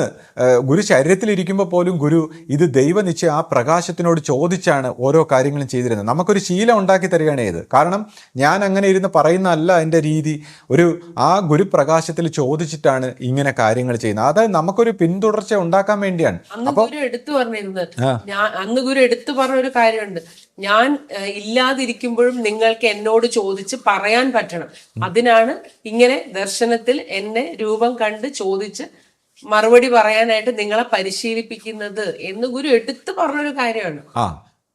ഗുരു ശരീരത്തിലിരിക്കുമ്പോൾ പോലും ഗുരു ഇത് ദൈവനിശ്ചയം ആ പ്രകാശത്തിനോട് ചോദിച്ചാണ് ഓരോ കാര്യങ്ങളും ചെയ്തിരുന്നത്. നമുക്കൊരു ശീലം ഉണ്ടാക്കി തരികയാണ് ഇത്. കാരണം ഞാൻ അങ്ങനെ ഇരുന്ന് പറയുന്നതല്ല എൻ്റെ രീതി, ആ ഗുരുപ്രകാശത്തിൽ ചോദിച്ചിട്ടാണ് ഇങ്ങനെ കാര്യങ്ങൾ ചെയ്യുന്നത്. അതായത് നമുക്കൊരു പിന്തുടർച്ച ഉണ്ടാക്കാൻ വേണ്ടിയാണ്. അപ്പൊ എടുത്തു പറഞ്ഞിരുന്നത് അന്ന് ഗുരു എടുത്തു പറഞ്ഞ ഒരു കാര്യമുണ്ട്, ഞാൻ ഇല്ലാതിരിക്കുമ്പോഴും നിങ്ങൾക്ക് എന്നോട് ചോദിച്ച് പറയാൻ പറ്റണം. അതിനാണ് ഇങ്ങനെ ദർശനത്തിൽ എന്നെ രൂപം കണ്ട് ചോദിച്ച് മറുപടി പറയാനായിട്ട് നിങ്ങളെ പരിശീലിപ്പിക്കുന്നത് എന്ന് ഗുരു എടുത്തു പറഞ്ഞൊരു കാര്യമാണ്.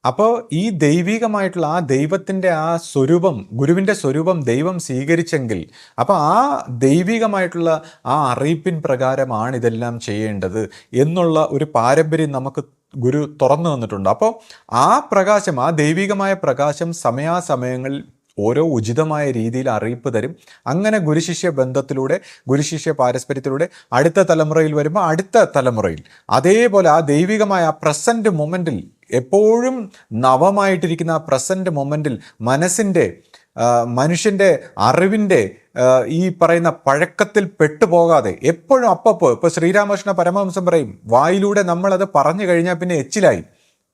അപ്പോൾ ഈ ദൈവികമായിട്ടുള്ള ആ ദൈവത്തിൻ്റെ ആ സ്വരൂപം, ഗുരുവിൻ്റെ സ്വരൂപം ദൈവം സ്വീകരിച്ചെങ്കിൽ അപ്പോൾ ആ ദൈവികമായിട്ടുള്ള ആ അറിയിപ്പിൻ പ്രകാരമാണ് ഇതെല്ലാം ചെയ്യേണ്ടത് എന്നുള്ള ഒരു പാരമ്പര്യം നമുക്ക് ഗുരു തുറന്നു തന്നിട്ടുണ്ട്. അപ്പോൾ ആ പ്രകാശം, ആ ദൈവികമായ പ്രകാശം സമയാസമയങ്ങളിൽ ഓരോ ഉചിതമായ രീതിയിൽ അറിയിപ്പ് തരും. അങ്ങനെ ഗുരുശിഷ്യ ബന്ധത്തിലൂടെ, ഗുരുശിഷ്യ പാരസ്പര്യത്തിലൂടെ അടുത്ത തലമുറയിൽ വരുമ്പോൾ അടുത്ത തലമുറയിൽ അതേപോലെ ആ ദൈവികമായ ആ പ്രസൻറ്റ് മൊമെൻറ്റിൽ, എപ്പോഴും നവമായിട്ടിരിക്കുന്ന ആ പ്രസൻറ്റ് മൊമെൻറ്റിൽ മനുഷ്യൻ്റെ അറിവിൻ്റെ ഈ പറയുന്ന പഴക്കത്തിൽ പെട്ടുപോകാതെ എപ്പോഴും അപ്പപ്പോൾ, ഇപ്പോൾ ശ്രീരാമകൃഷ്ണ പരമഹംസം പറയും, വായിലൂടെ നമ്മളത് പറഞ്ഞു കഴിഞ്ഞാൽ പിന്നെ എച്ചിലായി,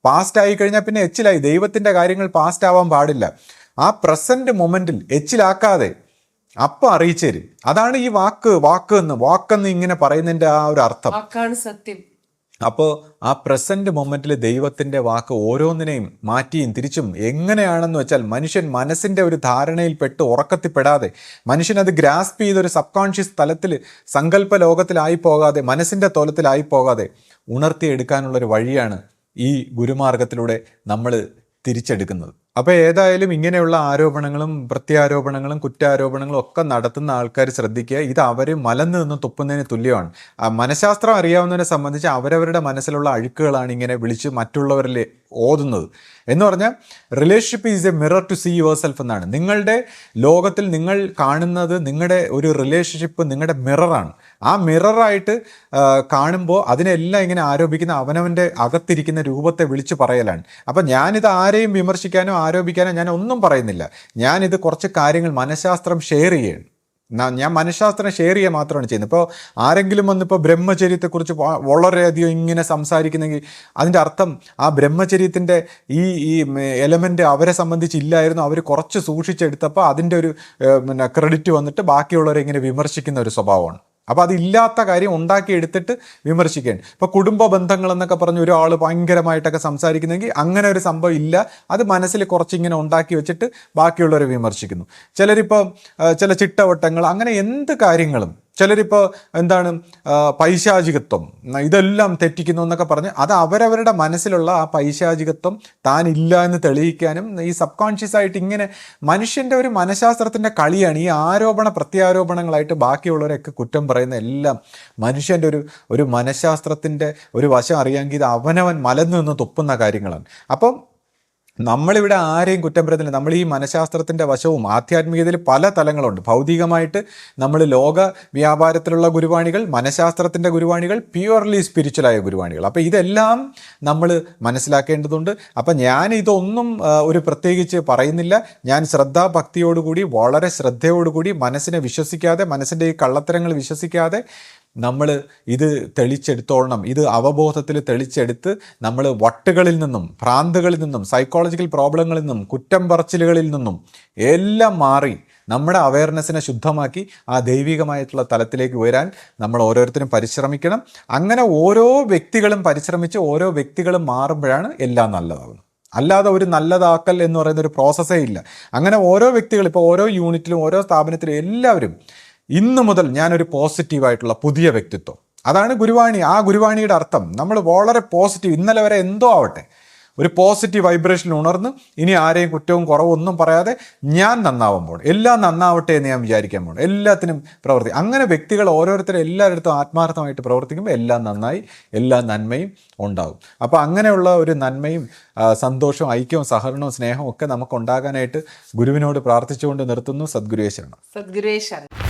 പാസ്റ്റായി കഴിഞ്ഞാൽ പിന്നെ എച്ചിലായി. ദൈവത്തിൻ്റെ കാര്യങ്ങൾ പാസ്റ്റ് ആവാൻ പാടില്ല. ആ പ്രസന്റ് മൊമെന്റിൽ എച്ചിലാക്കാതെ അപ്പം അറിയിച്ചു തരും. അതാണ് ഈ വാക്കെന്ന് ഇങ്ങനെ പറയുന്നതിൻ്റെ ആ ഒരു അർത്ഥം. സത്യം. അപ്പോൾ ആ പ്രസന്റ് മൊമെന്റിൽ ദൈവത്തിൻ്റെ വാക്ക് ഓരോന്നിനെയും മാറ്റിയും തിരിച്ചും എങ്ങനെയാണെന്ന് വെച്ചാൽ മനുഷ്യൻ മനസ്സിൻ്റെ ഒരു ധാരണയിൽ പെട്ട് ഉറക്കത്തിൽപ്പെടാതെ, മനുഷ്യനത് ഗ്രാസ്പ് ചെയ്തൊരു സബ് കോൺഷ്യസ് തലത്തിൽ സങ്കല്പ ലോകത്തിലായി പോകാതെ, മനസ്സിൻ്റെ തോലത്തിലായി പോകാതെ ഉണർത്തിയെടുക്കാനുള്ളൊരു വഴിയാണ് ഈ ഗുരുമാർഗത്തിലൂടെ നമ്മൾ തിരിച്ചെടുക്കുന്നത്. അപ്പോൾ ഏതായാലും ഇങ്ങനെയുള്ള ആരോപണങ്ങളും പ്രത്യാരോപണങ്ങളും കുറ്റാരോപണങ്ങളും ഒക്കെ നടത്തുന്ന ആൾക്കാർ ശ്രദ്ധിക്കുക, ഇത് അവർ മലന്ന് നിന്ന് തുപ്പുന്നതിന് തുല്യമാണ്. മനഃശാസ്ത്രം അറിയാവുന്നതിനെ സംബന്ധിച്ച് അവരവരുടെ മനസ്സിലുള്ള അഴുക്കുകളാണ് ഇങ്ങനെ വിളിച്ച് മറ്റുള്ളവരിൽ ഓതുന്നത്. എന്ന് പറഞ്ഞാൽ relationship is a mirror to see yourself എന്നാണ്. നിങ്ങളുടെ ലോകത്തിൽ നിങ്ങൾ കാണുന്നത്, നിങ്ങളുടെ ഒരു റിലേഷൻഷിപ്പ് നിങ്ങളുടെ മിററാണ്. ആ മിററായിട്ട് കാണുമ്പോൾ അതിനെല്ലാം ഇങ്ങനെ ആരോപിക്കുന്ന അവനവൻ്റെ അകത്തിരിക്കുന്ന രൂപത്തെ വിളിച്ച് പറയലാണ്. അപ്പം ഞാനിത് ആരെയും വിമർശിക്കാനോ ആരോപിക്കാനോ ഞാൻ ഒന്നും പറയുന്നില്ല. ഞാനിത് കുറച്ച് കാര്യങ്ങൾ മനഃശാസ്ത്രം ഷെയർ ചെയ്യുകയാണ്. ഞാൻ മനഃശാസ്ത്രം ഷെയർ ചെയ്യുക മാത്രമാണ് ചെയ്യുന്നത്. ഇപ്പോൾ ആരെങ്കിലും വന്നിപ്പോൾ ബ്രഹ്മചര്യത്തെക്കുറിച്ച് വളരെയധികം ഇങ്ങനെ സംസാരിക്കുന്നെങ്കിൽ അതിൻ്റെ അർത്ഥം ആ ബ്രഹ്മചര്യത്തിൻ്റെ ഈ എലമെൻ്റ് അവരെ സംബന്ധിച്ചില്ലായിരുന്നു, അവർ കുറച്ച് സൂക്ഷിച്ചെടുത്തപ്പോൾ അതിൻ്റെ ഒരു ക്രെഡിറ്റ് വന്നിട്ട് ബാക്കിയുള്ളവരെ ഇങ്ങനെ വിമർശിക്കുന്ന ഒരു സ്വഭാവമാണ്. അപ്പോൾ അതില്ലാത്ത കാര്യം ഉണ്ടാക്കിയെടുത്തിട്ട് വിമർശിക്കുകയാണ്. ഇപ്പോൾ കുടുംബ ബന്ധങ്ങൾ എന്നൊക്കെ പറഞ്ഞ് ഒരാൾ ഭയങ്കരമായിട്ടൊക്കെ സംസാരിക്കുന്നെങ്കിൽ അങ്ങനെ ഒരു സംഭവം ഇല്ല. അത് മനസ്സിൽ കുറച്ചിങ്ങനെ ഉണ്ടാക്കി വെച്ചിട്ട് ബാക്കിയുള്ളവരെ വിമർശിക്കുന്നു. ചിലരിപ്പോൾ ചില ചിട്ടവട്ടങ്ങൾ, അങ്ങനെ എന്ത് കാര്യങ്ങളും, ചിലരിപ്പോൾ പൈശാചികത്വം, ഇതെല്ലാം തെറ്റിക്കുന്നു എന്നൊക്കെ പറഞ്ഞ് അത് അവരവരുടെ മനസ്സിലുള്ള ആ പൈശാചികത്വം താനില്ല എന്ന് തെളിയിക്കാനും ഈ സബ് കോൺഷ്യസ് ആയിട്ട് ഇങ്ങനെ മനുഷ്യൻ്റെ ഒരു മനഃശാസ്ത്രത്തിൻ്റെ കളിയാണ്. ഈ ആരോപണ പ്രത്യാരോപണങ്ങളായിട്ട് ബാക്കിയുള്ളവരെയൊക്കെ കുറ്റം പറയുന്ന എല്ലാം മനുഷ്യൻ്റെ ഒരു മനഃശാസ്ത്രത്തിൻ്റെ ഒരു വശം അറിയാമെങ്കിൽ ഇത് അവനവൻ മലന്നു നിന്ന് തുപ്പുന്ന കാര്യങ്ങളാണ്. അപ്പം നമ്മളിവിടെ ആരെയും കുറ്റം പറയുന്നില്ല. നമ്മൾ ഈ മനഃശാസ്ത്രത്തിൻ്റെ വശവും ആധ്യാത്മികതയിൽ പല തലങ്ങളുണ്ട്. ഭൗതികമായിട്ട് നമ്മൾ ലോക വ്യാപാരത്തിലുള്ള ഗുരുവാണികൾ, മനഃശാസ്ത്രത്തിൻ്റെ ഗുരുവാണികൾ, പ്യുവർലി സ്പിരിച്വലായ ഗുരുവാണികൾ. അപ്പോൾ ഇതെല്ലാം നമ്മൾ മനസ്സിലാക്കേണ്ടതുണ്ട്. അപ്പം ഞാൻ ഇതൊന്നും ഒരു പ്രത്യേകിച്ച് പറയുന്നില്ല. ഞാൻ ശ്രദ്ധാഭക്തിയോടുകൂടി, വളരെ ശ്രദ്ധയോടുകൂടി, മനസ്സിനെ വിശ്വസിക്കാതെ, മനസ്സിൻ്റെ ഈ കള്ളത്തരങ്ങൾ വിശ്വസിക്കാതെ നമ്മൾ ഇത് തെളിച്ചെടുത്തോളണം. ഇത് അവബോധത്തിൽ തെളിച്ചെടുത്ത് നമ്മൾ വട്ടുകളിൽ നിന്നും, ഭ്രാന്തുകളിൽ നിന്നും, സൈക്കോളജിക്കൽ പ്രോബ്ലങ്ങളിൽ നിന്നും, കുറ്റം പറച്ചിലുകളിൽ നിന്നും എല്ലാം മാറി നമ്മുടെ അവയർനെസ്സിനെ ശുദ്ധമാക്കി ആ ദൈവികമായിട്ടുള്ള തലത്തിലേക്ക് ഉയരാൻ നമ്മൾ ഓരോരുത്തരും പരിശ്രമിക്കണം. അങ്ങനെ ഓരോ വ്യക്തികളും പരിശ്രമിച്ച് ഓരോ വ്യക്തികളും മാറുമ്പോഴാണ് എല്ലാം നല്ലതാകുന്നത്. അല്ലാതെ ഒരു നല്ലതാക്കൽ എന്ന് പറയുന്ന ഒരു പ്രോസസ്സേ ഇല്ല. അങ്ങനെ ഓരോ വ്യക്തികൾ, ഇപ്പോൾ ഓരോ യൂണിറ്റിലും ഓരോ സ്ഥാപനത്തിലും എല്ലാവരും ഇന്നു മുതൽ ഞാനൊരു പോസിറ്റീവായിട്ടുള്ള പുതിയ വ്യക്തിത്വം, അതാണ് ഗുരുവാണി. ആ ഗുരുവാണിയുടെ അർത്ഥം നമ്മൾ വളരെ പോസിറ്റീവ്, ഇന്നലെ വരെ എന്തോ ആവട്ടെ, ഒരു പോസിറ്റീവ് വൈബ്രേഷനിൽ ഉണർന്ന് ഇനി ആരെയും കുറ്റവും കുറവും ഒന്നും പറയാതെ ഞാൻ നന്നാവുമ്പോൾ എല്ലാം നന്നാവട്ടെ എന്ന് ഞാൻ വിചാരിക്കാൻ പോകണം. എല്ലാത്തിനും അങ്ങനെ വ്യക്തികൾ ഓരോരുത്തരും എല്ലായിടത്തും ആത്മാർത്ഥമായിട്ട് പ്രവർത്തിക്കുമ്പോൾ എല്ലാം നന്നായി, എല്ലാ നന്മയും ഉണ്ടാകും. അപ്പോൾ അങ്ങനെയുള്ള ഒരു നന്മയും സന്തോഷവും ഐക്യവും സഹകരണവും സ്നേഹവും ഒക്കെ നമുക്കുണ്ടാകാനായിട്ട് ഗുരുവിനോട് പ്രാർത്ഥിച്ചുകൊണ്ട് നിർത്തുന്നു. സദ്ഗുരുവേ ശരണം.